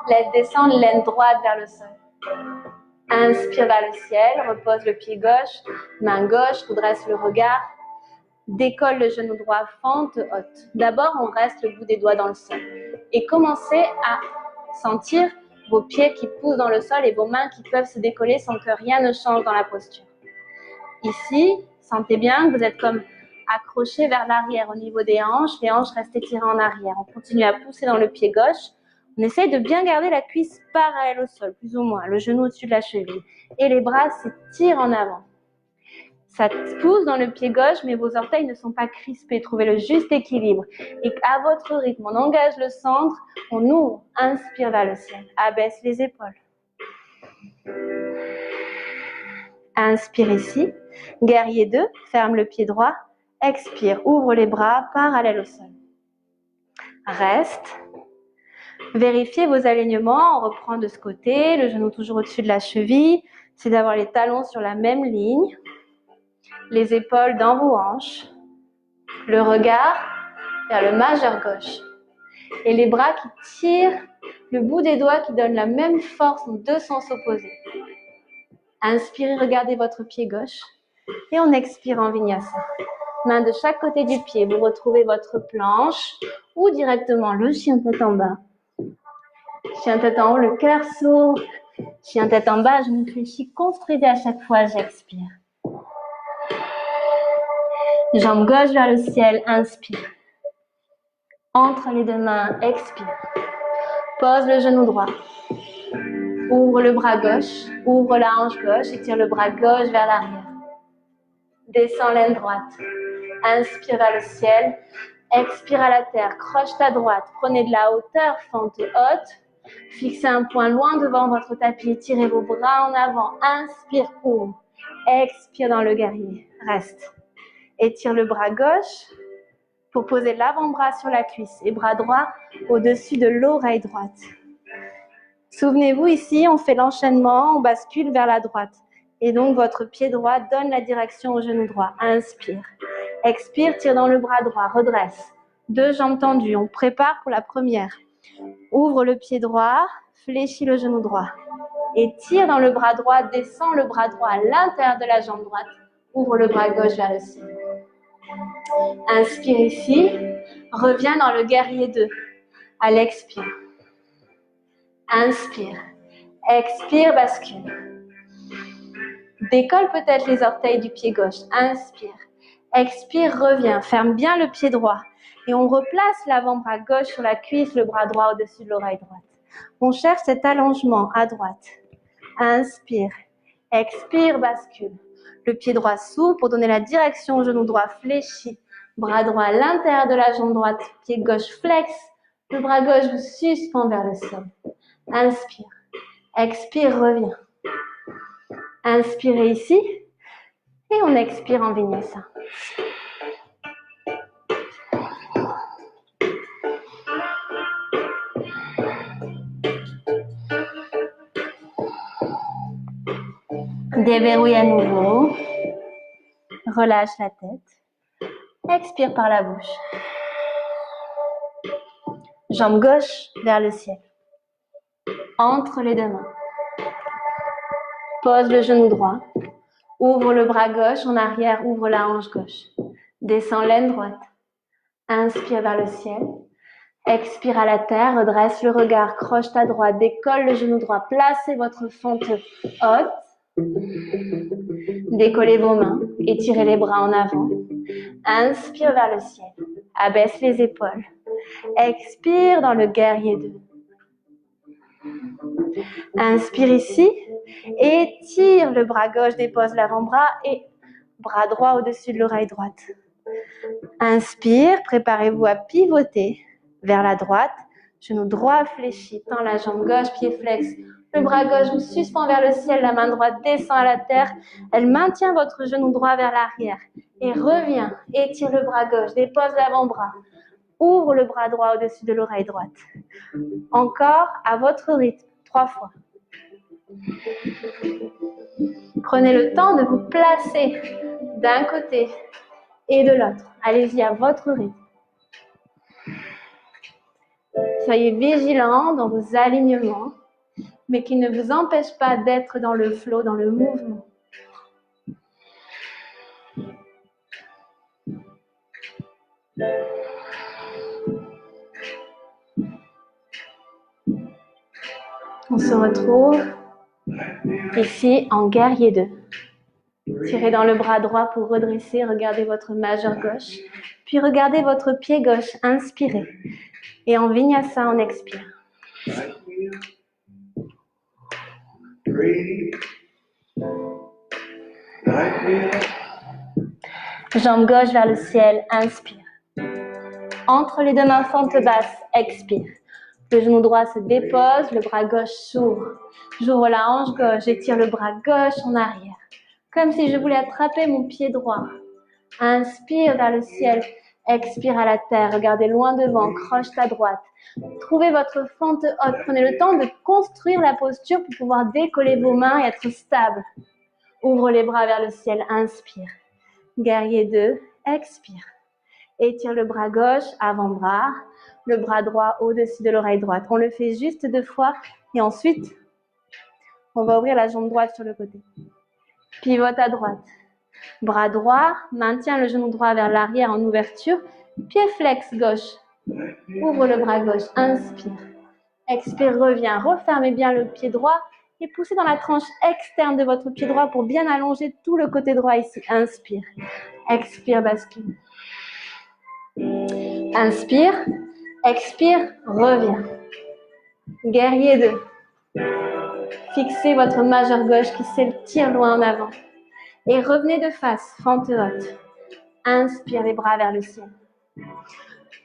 Laisse descendre l'aine droite vers le sol. Inspire vers le ciel, repose le pied gauche, main gauche, redresse le regard. Décolle le genou droit, fente haute. D'abord, on reste le bout des doigts dans le sol. Et commencez à sentir vos pieds qui poussent dans le sol et vos mains qui peuvent se décoller sans que rien ne change dans la posture. Ici, sentez bien que vous êtes comme accroché vers l'arrière au niveau des hanches. Les hanches restent étirées en arrière. On continue à pousser dans le pied gauche. On essaye de bien garder la cuisse parallèle au sol, plus ou moins, le genou au-dessus de la cheville. Et les bras s'étirent en avant. Ça pousse dans le pied gauche, mais vos orteils ne sont pas crispés. Trouvez le juste équilibre. Et à votre rythme, on engage le centre, on ouvre, inspire vers le ciel, abaisse les épaules. Inspire ici, guerrier 2, ferme le pied droit, expire, ouvre les bras, parallèle au sol. Reste. Vérifiez vos alignements, on reprend de ce côté, le genou toujours au-dessus de la cheville, c'est d'avoir les talons sur la même ligne. Les épaules dans vos hanches, le regard vers le majeur gauche et les bras qui tirent le bout des doigts qui donnent la même force dans deux sens opposés. Inspirez, regardez votre pied gauche et on expire en vinyasa. Main de chaque côté du pied, vous retrouvez votre planche ou directement le chien tête en bas. Chien tête en haut, le cœur s'ouvre. Chien tête en bas, je me fléchis, construisez à chaque fois, j'expire. Jambe gauche vers le ciel, inspire. Entre les deux mains, expire. Pose le genou droit. Ouvre le bras gauche, ouvre la hanche gauche, étire le bras gauche vers l'arrière. Descends l'aine droite. Inspire vers le ciel. Expire à la terre, croche ta droite. Prenez de la hauteur, fente haute. Fixez un point loin devant votre tapis. Étirez vos bras en avant. Inspire, ouvre. Expire dans le guerrier. Reste. Étire le bras gauche pour poser l'avant-bras sur la cuisse et bras droit au-dessus de l'oreille droite. Souvenez-vous ici, on fait l'enchaînement, on bascule vers la droite. Et donc votre pied droit donne la direction au genou droit. Inspire. Expire, tire dans le bras droit, redresse. Deux jambes tendues, on prépare pour la première. Ouvre le pied droit, fléchis le genou droit. Et tire dans le bras droit, descends le bras droit à l'intérieur de la jambe droite. Ouvre le bras gauche vers le ciel. Inspire ici. Reviens dans le guerrier 2. À l'expire. Inspire. Expire, bascule. Décolle peut-être les orteils du pied gauche. Inspire. Expire, reviens. Ferme bien le pied droit. Et on replace l'avant-bras gauche sur la cuisse, le bras droit au-dessus de l'oreille droite. On cherche cet allongement à droite. Inspire. Expire, bascule. Le pied droit s'ouvre pour donner la direction au genou droit fléchi. Bras droit à l'intérieur de la jambe droite. Pied gauche flex. Le bras gauche vous suspend vers le sol. Inspire. Expire, reviens. Inspirez ici. Et on expire en vinyasa. Déverrouille à nouveau. Relâche la tête. Expire par la bouche. Jambe gauche vers le ciel. Entre les deux mains. Pose le genou droit. Ouvre le bras gauche en arrière, ouvre la hanche gauche. Descends l'aine droite. Inspire vers le ciel. Expire à la terre, redresse le regard, croche ta droite, décolle le genou droit. Placez votre fente haute. Décollez vos mains, étirez les bras en avant. Inspire vers le ciel. Abaisse les épaules. Expire dans le guerrier 2. Inspire ici. Étire le bras gauche, dépose l'avant-bras et bras droit au-dessus de l'oreille droite. Inspire, préparez-vous à pivoter vers la droite. Genou droit fléchi, tend la jambe gauche, pied flex. Le bras gauche vous suspend vers le ciel, la main droite descend à la terre. Elle maintient votre genou droit vers l'arrière et revient. Étire le bras gauche, dépose l'avant-bras. Ouvre le bras droit au-dessus de l'oreille droite. Encore à votre rythme, 3 fois. Prenez le temps de vous placer d'un côté et de l'autre. Allez-y à votre rythme. Soyez vigilants dans vos alignements, mais qui ne vous empêchent pas d'être dans le flow, dans le mouvement. On se retrouve ici en guerrier 2. Tirez dans le bras droit pour redresser, regardez votre majeur gauche, puis regardez votre pied gauche, inspirez. Et en vinyasa, on expire. Jambe gauche vers le ciel, inspire. Entre les deux mains, fente basse, expire. Le genou droit se dépose, le bras gauche s'ouvre. J'ouvre la hanche gauche, j'étire le bras gauche en arrière. Comme si je voulais attraper mon pied droit. Inspire vers le ciel, expire à la terre. Regardez loin devant, croche ta droite. Trouvez votre fente haute. Prenez le temps de construire la posture pour pouvoir décoller vos mains et être stable. Ouvre les bras vers le ciel, inspire. Guerrier 2, expire. Étire le bras gauche, avant-bras. Le bras droit au-dessus de l'oreille droite. On le fait juste 2 fois et ensuite, on va ouvrir la jambe droite sur le côté. Pivote à droite. Bras droit, maintiens le genou droit vers l'arrière en ouverture. Pied flex gauche. Ouvre le bras gauche, inspire. Expire, reviens. Refermez bien le pied droit et poussez dans la tranche externe de votre pied droit pour bien allonger tout le côté droit ici. Inspire. Expire, bascule. Inspire. Expire, reviens. Guerrier 2. Fixez votre majeur gauche qui s'étire loin en avant. Et revenez de face, fente haute. Inspire les bras vers le ciel.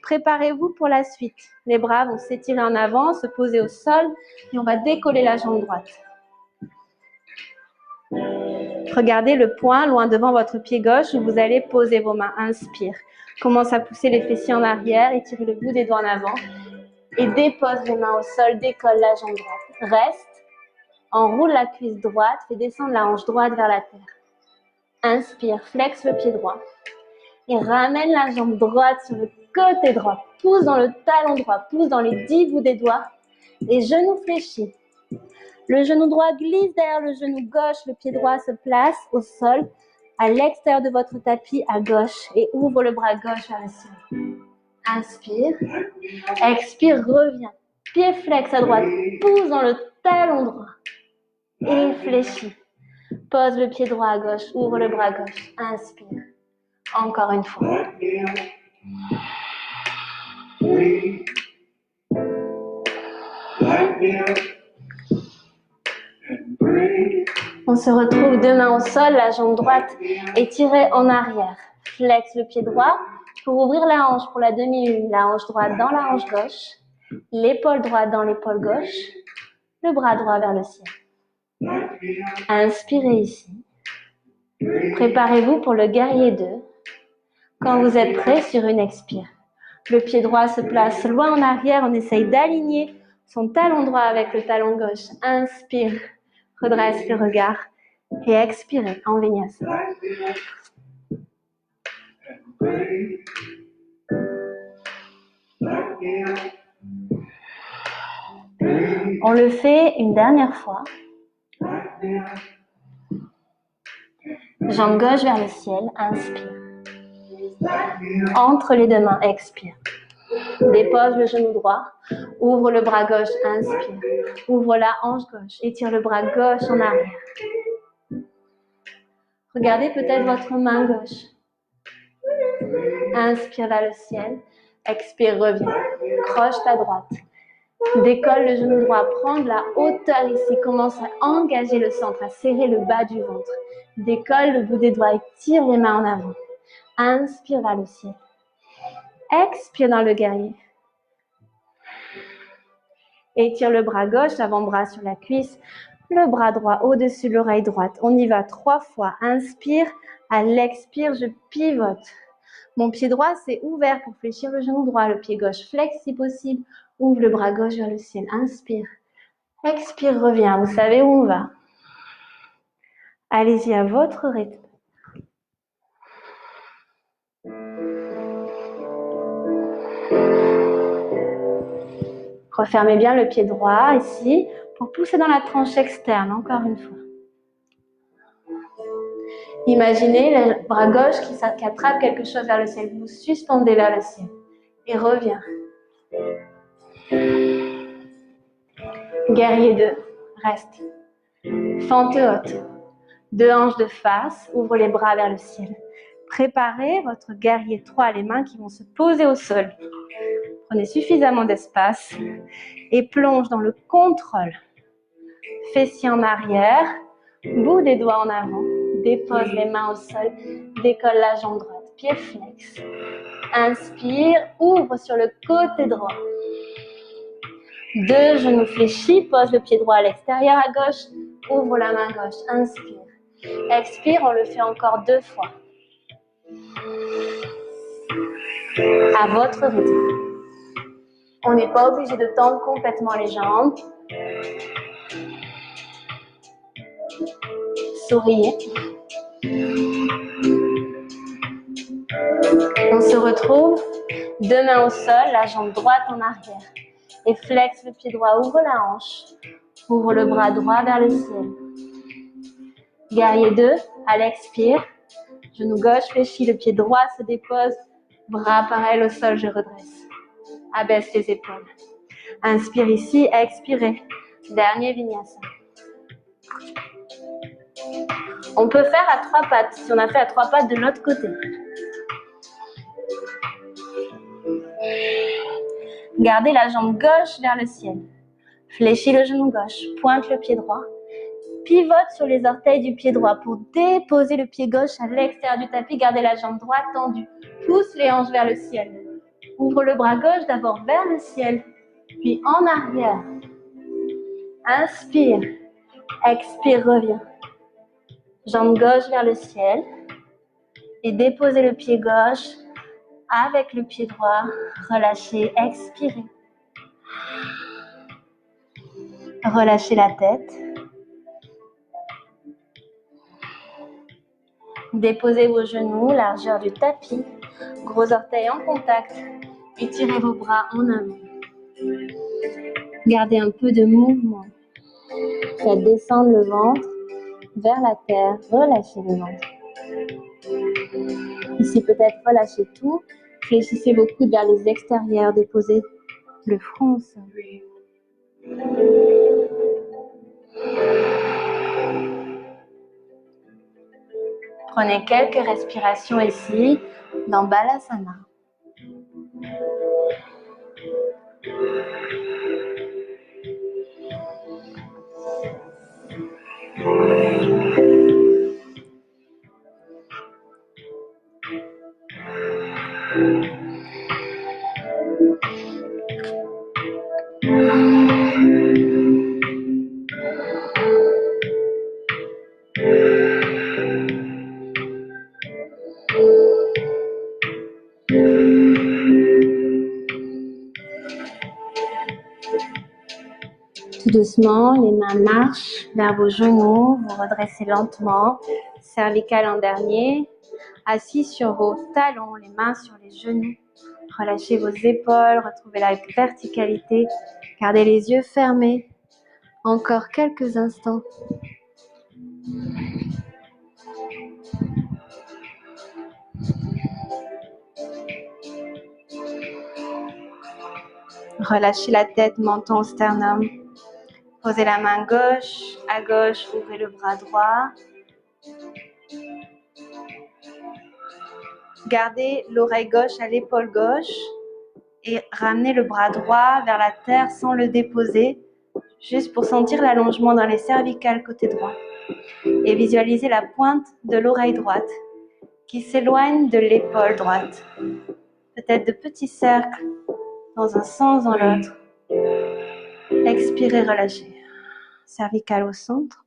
Préparez-vous pour la suite. Les bras vont s'étirer en avant, se poser au sol et on va décoller la jambe droite. Regardez le point loin devant votre pied gauche où vous allez poser vos mains. Inspire. Commence à pousser les fessiers en arrière, étirez le bout des doigts en avant et dépose les mains au sol, décolle la jambe droite. Reste, enroule la cuisse droite, fais descendre la hanche droite vers la terre. Inspire, flexe le pied droit et ramène la jambe droite sur le côté droit. Pousse dans le talon droit, pousse dans les 10 bouts des doigts et genou fléchi. Le genou droit glisse derrière le genou gauche, le pied droit se place au sol, à l'extérieur de votre tapis à gauche et ouvre le bras gauche vers le ciel. Inspire, expire, reviens. Pied flex à droite, pousse dans le talon droit et fléchis. Pose le pied droit à gauche, ouvre le bras gauche, inspire. Encore une fois. On se retrouve 2 mains au sol, la jambe droite étirée en arrière. Flex le pied droit pour ouvrir la hanche pour la demi-lune. La hanche droite dans la hanche gauche, l'épaule droite dans l'épaule gauche, le bras droit vers le ciel. Inspirez ici. Préparez-vous pour le guerrier 2. Quand vous êtes prêt, sur une expire. Le pied droit se place loin en arrière. On essaye d'aligner son talon droit avec le talon gauche. Inspire, redresse le regard et expirez en vinyasa. On le fait une dernière fois. Jambe gauche vers le ciel, inspire. Entre les 2 mains, expire. Dépose le genou droit, ouvre le bras gauche, inspire. Ouvre la hanche gauche, étire le bras gauche en arrière. Regardez peut-être votre main gauche. Inspire vers le ciel, expire, reviens. Croche ta droite. Décolle le genou droit, prends de la hauteur ici, commence à engager le centre, à serrer le bas du ventre. Décolle le bout des doigts et tire les mains en avant. Inspire vers le ciel. Expire dans le guerrier. Étire le bras gauche, l'avant-bras sur la cuisse, le bras droit au-dessus de l'oreille droite. On y va 3 fois. Inspire, à l'expire, je pivote. Mon pied droit s'est ouvert pour fléchir le genou droit, le pied gauche flex si possible. Ouvre le bras gauche vers le ciel. Inspire. Expire, reviens. Vous savez où on va. Allez-y à votre rythme. Refermez bien le pied droit ici pour pousser dans la tranche externe, encore une fois. Imaginez le bras gauche qui attrape quelque chose vers le ciel. Vous suspendez vers le ciel et revient. Guerrier 2, reste. Fente haute. 2 hanches de face, ouvre les bras vers le ciel. Préparez votre guerrier 3, les mains qui vont se poser au sol. Prenez suffisamment d'espace et plonge dans le contrôle. Fessier en arrière, bout des doigts en avant. Dépose les mains au sol, décolle la jambe droite, pied flex. Inspire, ouvre sur le côté droit. 2 genoux fléchis, pose le pied droit à l'extérieur à gauche, ouvre la main gauche, inspire. Expire, on le fait encore 2 fois. À votre rythme. On n'est pas obligé de tendre complètement les jambes. Souriez. On se retrouve, 2 mains au sol, la jambe droite en arrière. Et flex le pied droit, ouvre la hanche. Ouvre le bras droit vers le ciel. Guerrier 2, à l'expire. Genou gauche fléchi, le pied droit se dépose. Bras parallèles au sol, je redresse. Abaisse les épaules. Inspire ici, expirez. Dernier vinyasa. On peut faire à 3 pattes, si on a fait à 3 pattes de l'autre côté. Gardez la jambe gauche vers le ciel. Fléchis le genou gauche, pointe le pied droit. Pivote sur les orteils du pied droit pour déposer le pied gauche à l'extérieur du tapis. Gardez la jambe droite tendue. Pousse les hanches vers le ciel. Ouvre le bras gauche d'abord vers le ciel, puis en arrière. Inspire. Expire, reviens. Jambe gauche vers le ciel. Et déposez le pied gauche avec le pied droit. Relâchez, expirez. Relâchez la tête. Déposez vos genoux, largeur du tapis. Gros orteils en contact. Étirez vos bras en avant. Gardez un peu de mouvement. Faites descendre le ventre vers la terre. Relâchez le ventre. Ici, peut-être relâchez tout. Fléchissez vos coudes vers les extérieurs. Déposez le front au sol. Prenez quelques respirations ici dans Balasana. Tout doucement, les mains marchent vers vos genoux, vous redressez lentement, cervicale en dernier, assis sur vos talons, les mains sur les genoux. Relâchez vos épaules, retrouvez la verticalité, gardez les yeux fermés, encore quelques instants. Relâchez la tête, menton, sternum. Posez la main gauche, à gauche, ouvrez le bras droit. Gardez l'oreille gauche à l'épaule gauche et ramenez le bras droit vers la terre sans le déposer, juste pour sentir l'allongement dans les cervicales côté droit. Et visualisez la pointe de l'oreille droite qui s'éloigne de l'épaule droite. Peut-être de petits cercles dans un sens, dans l'autre. Expirez, relâchez. Cervicale au centre.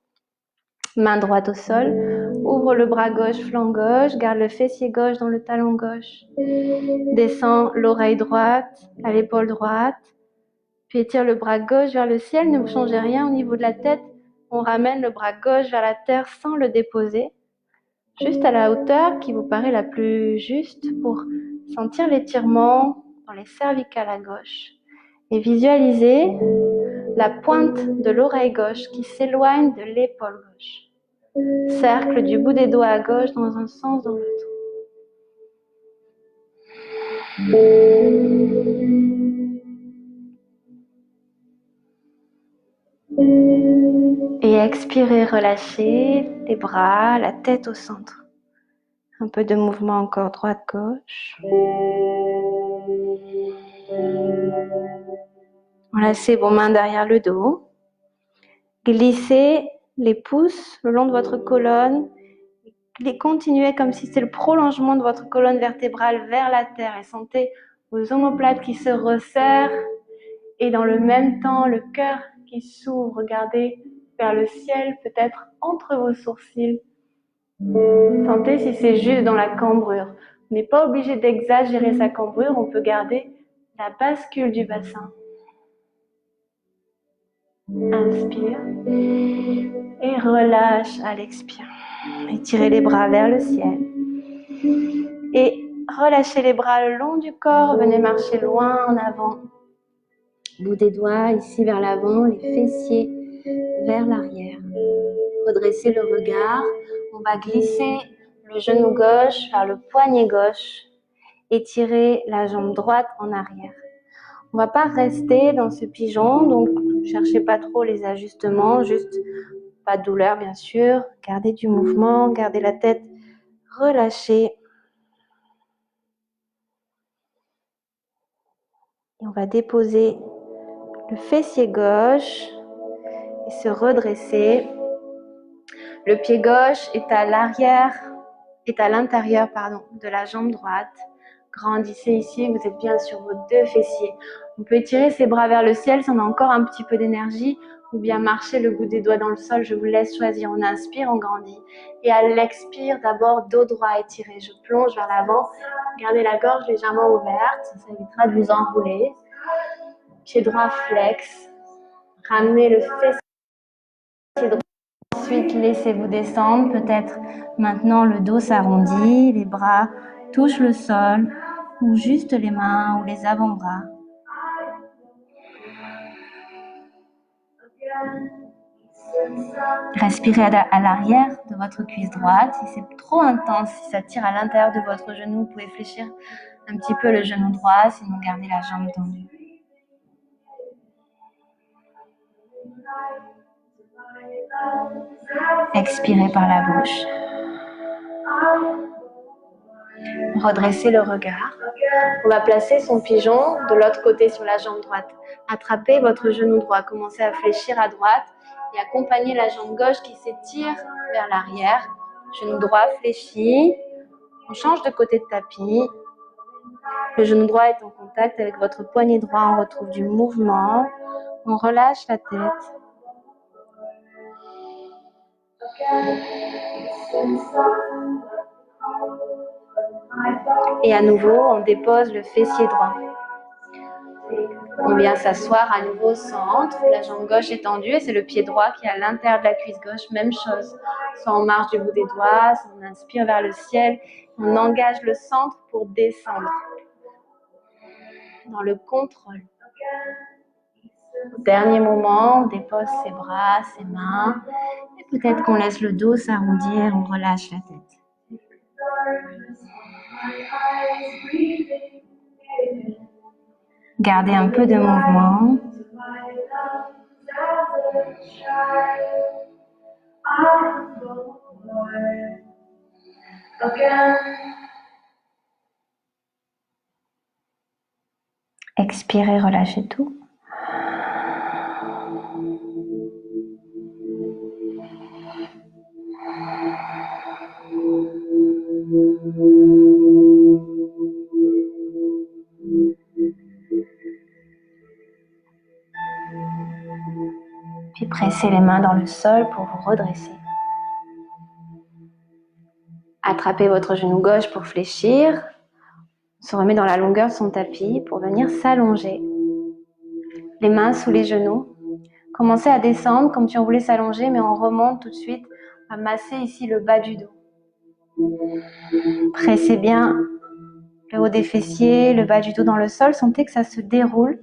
Main droite au sol. Ouvre le bras gauche, flanc gauche. Garde le fessier gauche dans le talon gauche. Descends l'oreille droite à l'épaule droite. Puis étire le bras gauche vers le ciel, ne vous changez rien au niveau de la tête. On ramène le bras gauche vers la terre sans le déposer, juste à la hauteur qui vous paraît la plus juste pour sentir l'étirement dans les cervicales à gauche. Et visualisez la pointe de l'oreille gauche qui s'éloigne de l'épaule gauche. Cercle du bout des doigts à gauche dans un sens dans l'autre. Et expirez, relâchez les bras, la tête au centre. Un peu de mouvement encore droite-gauche. Enlacez vos mains derrière le dos. Glissez les pouces le long de votre colonne. Continuez comme si c'était le prolongement de votre colonne vertébrale vers la terre. Et sentez vos omoplates qui se resserrent. Et dans le même temps, le cœur qui s'ouvre. Regardez vers le ciel, peut-être entre vos sourcils. Sentez si c'est juste dans la cambrure. On n'est pas obligé d'exagérer sa cambrure, on peut garder la bascule du bassin. Inspire et relâche à l'expire. Étirez les bras vers le ciel. Et relâchez les bras le long du corps, venez marcher loin en avant. Bout des doigts ici vers l'avant, les fessiers vers l'arrière. Redressez le regard, on va glisser le genou gauche vers le poignet gauche. Étirez la jambe droite en arrière. On ne va pas rester dans ce pigeon, donc ne cherchez pas trop les ajustements, juste pas de douleur bien sûr. Gardez du mouvement, gardez la tête relâchée. Et on va déposer le fessier gauche et se redresser. Le pied gauche est à l'intérieur de la jambe droite. Grandissez ici, vous êtes bien sur vos deux fessiers. On peut étirer ses bras vers le ciel si on a encore un petit peu d'énergie, ou bien marcher le bout des doigts dans le sol. Je vous laisse choisir. On inspire, on grandit. Et à l'expire, d'abord dos droit étiré. Je plonge vers l'avant. Gardez la gorge légèrement ouverte. Ça évitera de vous enrouler. Pied droit flex. Ramenez le fessier droit. Ensuite, laissez-vous descendre. Peut-être maintenant le dos s'arrondit, les bras touchent le sol, ou juste les mains ou les avant-bras. Respirez à l'arrière de votre cuisse droite. Si c'est trop intense, si ça tire à l'intérieur de votre genou, vous pouvez fléchir un petit peu le genou droit, sinon gardez la jambe tendue. Expirez par la bouche. Redressez le regard. On va placer son pigeon de l'autre côté sur la jambe droite. Attrapez votre genou droit. Commencez à fléchir à droite et accompagnez la jambe gauche qui s'étire vers l'arrière. Genou droit fléchi. On change de côté de tapis. Le genou droit est en contact avec votre poignet droit. On retrouve du mouvement. On relâche la tête. Et à nouveau, on dépose le fessier droit. On vient s'asseoir à nouveau au centre. La jambe gauche est tendue et c'est le pied droit qui est à l'intérieur de la cuisse gauche. Même chose. Soit on marche du bout des doigts, soit on inspire vers le ciel. On engage le centre pour descendre. Dans le contrôle. Au dernier moment, on dépose ses bras, ses mains. Et peut-être qu'on laisse le dos s'arrondir, on relâche la tête. Gardez un peu de mouvement. Expirez, relâchez tout. Puis pressez les mains dans le sol pour vous redresser. Attrapez votre genou gauche pour fléchir. On se remet dans la longueur de son tapis pour venir s'allonger. les mains sous les genoux. Commencez à descendre comme si on voulait s'allonger, mais on remonte tout de suite. On va masser ici le bas du dos. Pressez bien le haut des fessiers, le bas du dos dans le sol. Sentez que ça se déroule.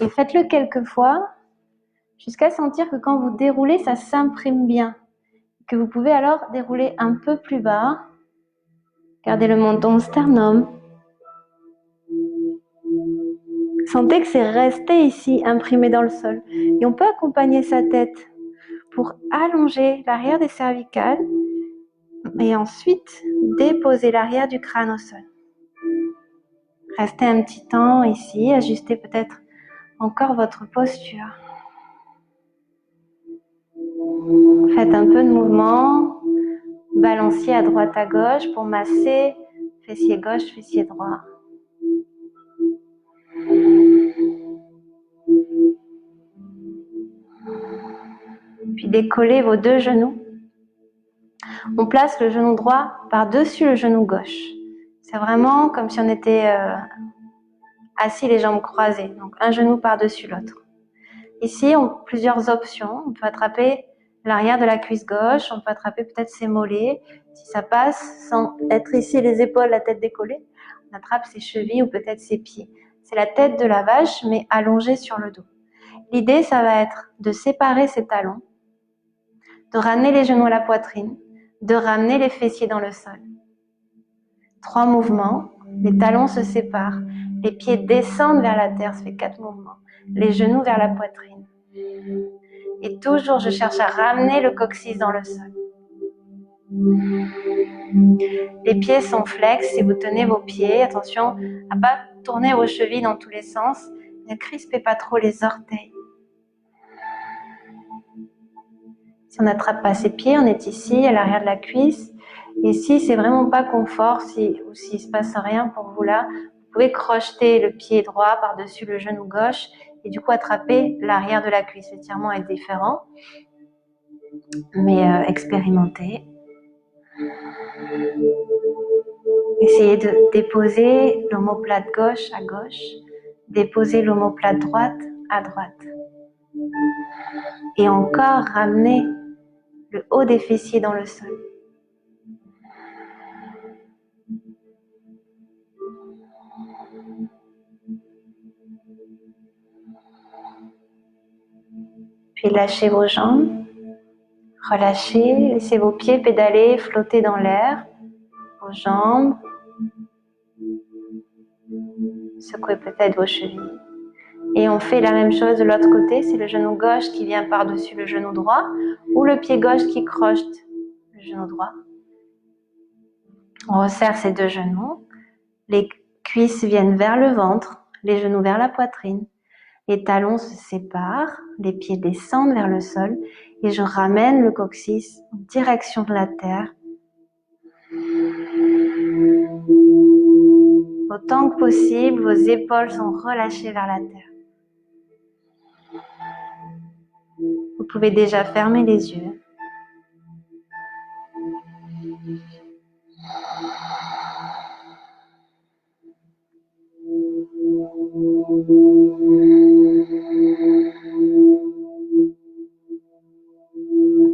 Et faites-le quelques fois, jusqu'à sentir que quand vous déroulez, ça s'imprime bien. Que vous pouvez alors dérouler un peu plus bas. Gardez le menton au sternum. Sentez que c'est resté ici, imprimé dans le sol. Et on peut accompagner sa tête pour allonger l'arrière des cervicales et ensuite déposer l'arrière du crâne au sol. Restez un petit temps ici, ajustez peut-être encore votre posture. Faites un peu de mouvement, balanciez à droite à gauche pour masser fessier gauche, fessier droit. Puis décollez vos deux genoux. On place le genou droit par-dessus le genou gauche. C'est vraiment comme si on était assis les jambes croisées, donc un genou par-dessus l'autre. Ici, on a plusieurs options. On peut attraper l'arrière de la cuisse gauche, on peut attraper peut-être ses mollets. Si ça passe, sans être ici les épaules, la tête décollée, on attrape ses chevilles ou peut-être ses pieds. C'est la tête de la vache, mais allongée sur le dos. L'idée, ça va être de séparer ses talons, de ramener les genoux à la poitrine, de ramener les fessiers dans le sol. 3 mouvements, les talons se séparent, les pieds descendent vers la terre, ça fait 4 mouvements, les genoux vers la poitrine. Et toujours, je cherche à ramener le coccyx dans le sol. Les pieds sont flex, si vous tenez vos pieds, attention à ne pas tourner vos chevilles dans tous les sens, ne crispez pas trop les orteils. Si on n'attrape pas ses pieds, on est ici, à l'arrière de la cuisse. Et si c'est vraiment pas confort, ou s'il se passe rien pour vous là, vous pouvez crocheter le pied droit par-dessus le genou gauche et du coup attraper l'arrière de la cuisse. L'étirement est différent, mais expérimentez. Essayez de déposer l'omoplate gauche à gauche, déposer l'omoplate droite à droite. Et encore ramener le haut des fessiers dans le sol. Puis lâchez vos jambes, relâchez, laissez vos pieds pédaler, flotter dans l'air, vos jambes, secouez peut-être vos chevilles. Et on fait la même chose de l'autre côté, c'est le genou gauche qui vient par-dessus le genou droit ou le pied gauche qui crochete le genou droit. On resserre ces deux genoux, les cuisses viennent vers le ventre, les genoux vers la poitrine. Les talons se séparent, les pieds descendent vers le sol et je ramène le coccyx en direction de la terre. Autant que possible, vos épaules sont relâchées vers la terre. Vous pouvez déjà fermer les yeux.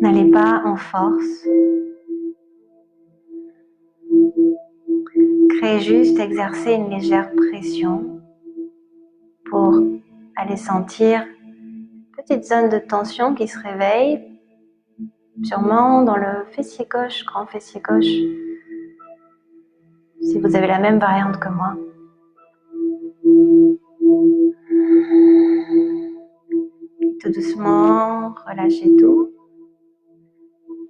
N'allez pas en force. Créez juste, exercer une légère pression pour aller sentir une petite zone de tension qui se réveille, sûrement dans le fessier gauche, grand fessier gauche, si vous avez la même variante que moi. Tout doucement, relâchez tout.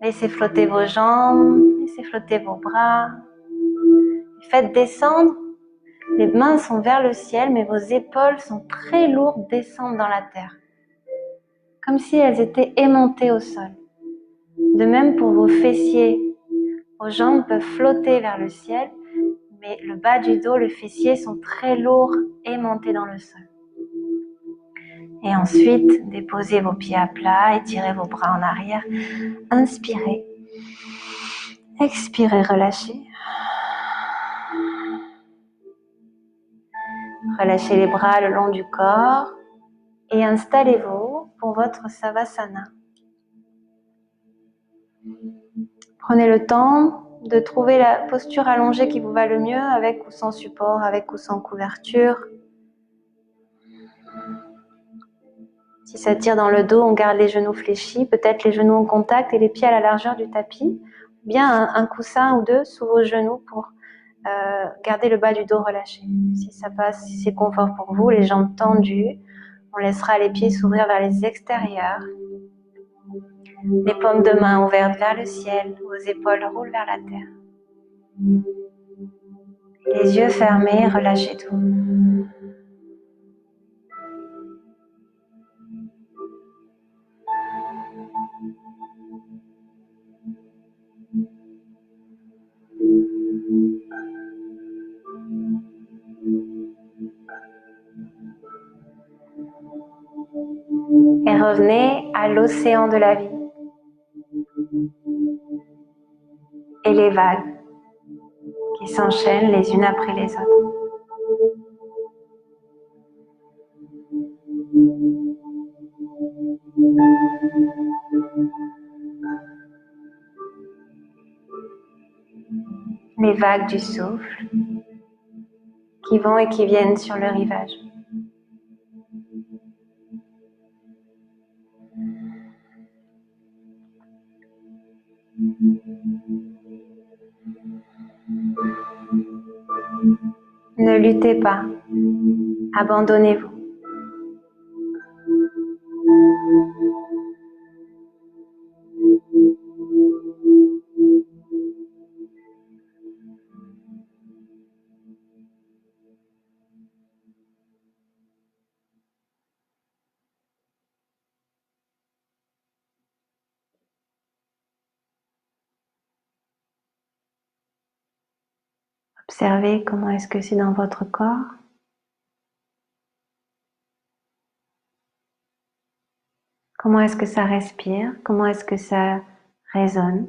Laissez flotter vos jambes, laissez flotter vos bras. Faites descendre, les mains sont vers le ciel, mais vos épaules sont très lourdes, descendent dans la terre. Comme si elles étaient aimantées au sol. De même pour vos fessiers, vos jambes peuvent flotter vers le ciel, mais le bas du dos, le fessier sont très lourds, aimantés dans le sol. Et ensuite, déposez vos pieds à plat, étirez vos bras en arrière, inspirez, expirez, relâchez. Relâchez les bras le long du corps, et installez-vous pour votre Savasana. Prenez le temps de trouver la posture allongée qui vous va le mieux, avec ou sans support, avec ou sans couverture. Si ça tire dans le dos, on garde les genoux fléchis, peut-être les genoux en contact et les pieds à la largeur du tapis. Bien un coussin ou deux sous vos genoux pour garder le bas du dos relâché. Si ça passe, si c'est confort pour vous, les jambes tendues, on laissera les pieds s'ouvrir vers les extérieurs. Les paumes de main ouvertes vers le ciel, vos épaules roulent vers la terre. Les yeux fermés, relâchez tout. Et revenez à l'océan de la vie et les vagues qui s'enchaînent les unes après les autres. Les vagues du souffle qui vont et qui viennent sur le rivage. Ne luttez pas, abandonnez-vous. Observez comment est-ce que c'est dans votre corps. Comment est-ce que ça respire? Comment est-ce que ça résonne?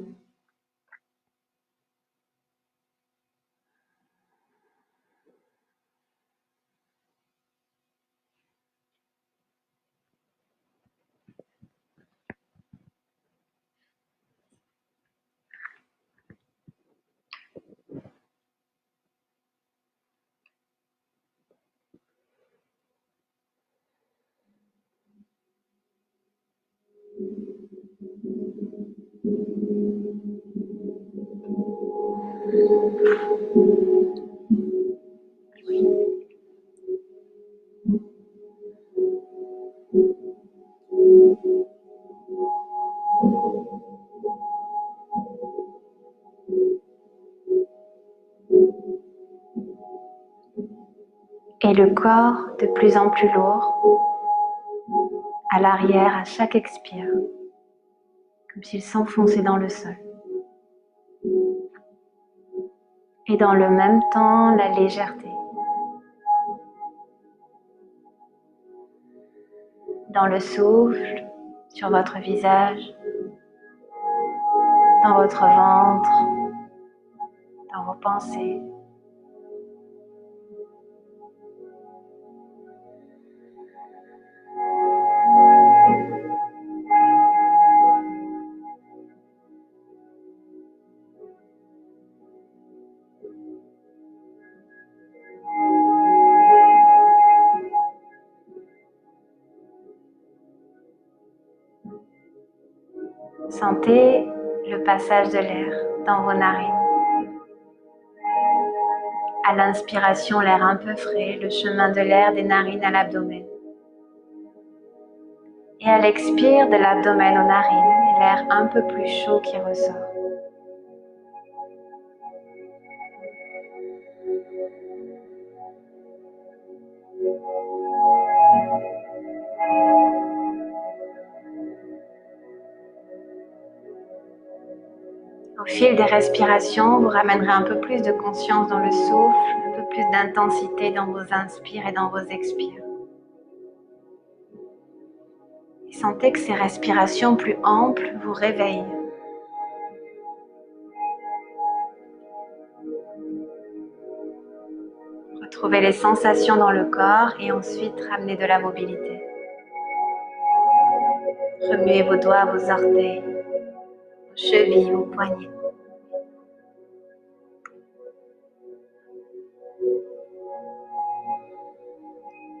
Et le corps de plus en plus lourd, à l'arrière à chaque expire, comme s'il s'enfonçait dans le sol. Et dans le même temps, la légèreté. Dans le souffle, sur votre visage, dans votre ventre, dans vos pensées. Sentez le passage de l'air dans vos narines. À l'inspiration, l'air un peu frais, le chemin de l'air des narines à l'abdomen. Et à l'expire, de l'abdomen aux narines, l'air un peu plus chaud qui ressort. Au fil des respirations, vous ramènerez un peu plus de conscience dans le souffle, un peu plus d'intensité dans vos inspires et dans vos expires. Et sentez que ces respirations plus amples vous réveillent. Retrouvez les sensations dans le corps et ensuite ramenez de la mobilité. Remuez vos doigts, vos orteils, vos chevilles, vos poignets.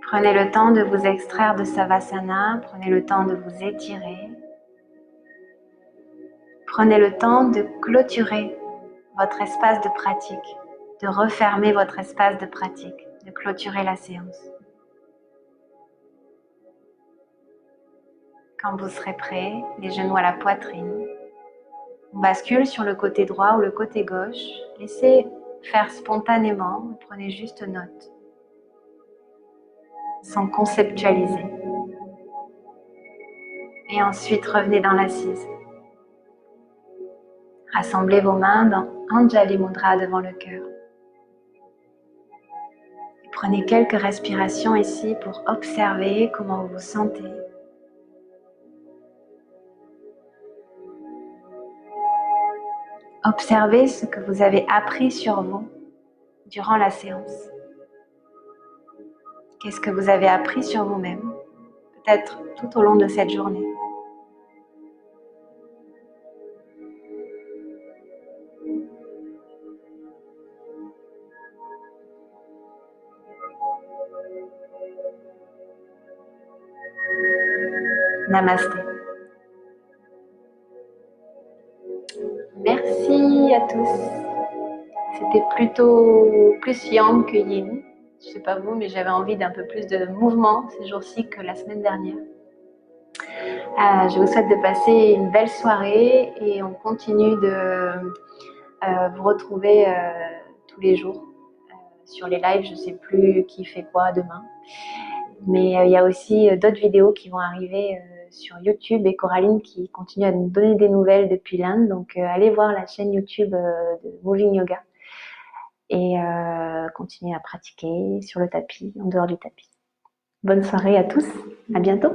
Prenez le temps de vous extraire de Savasana, prenez le temps de vous étirer. Prenez le temps de clôturer votre espace de pratique, de refermer votre espace de pratique, de clôturer la séance. Quand vous serez prêt, les genoux à la poitrine, on bascule sur le côté droit ou le côté gauche. Laissez faire spontanément, prenez juste note, sans conceptualiser. Et ensuite, revenez dans l'assise. Rassemblez vos mains dans Anjali Mudra devant le cœur. Et prenez quelques respirations ici pour observer comment vous vous sentez. Observez ce que vous avez appris sur vous durant la séance. Qu'est-ce que vous avez appris sur vous-même, peut-être tout au long de cette journée. Namasté. Merci à tous. C'était plutôt plus yang que yin. Je sais pas vous, mais j'avais envie d'un peu plus de mouvement ces jours-ci que la semaine dernière. Je vous souhaite de passer une belle soirée et on continue de vous retrouver tous les jours sur les lives. Je sais plus qui fait quoi demain. Mais il y a aussi d'autres vidéos qui vont arriver sur YouTube et Coraline qui continue à nous donner des nouvelles depuis l'Inde. Donc allez voir la chaîne YouTube de Moving Yoga et continuez à pratiquer sur le tapis, en dehors du tapis. Bonne soirée à tous, à bientôt.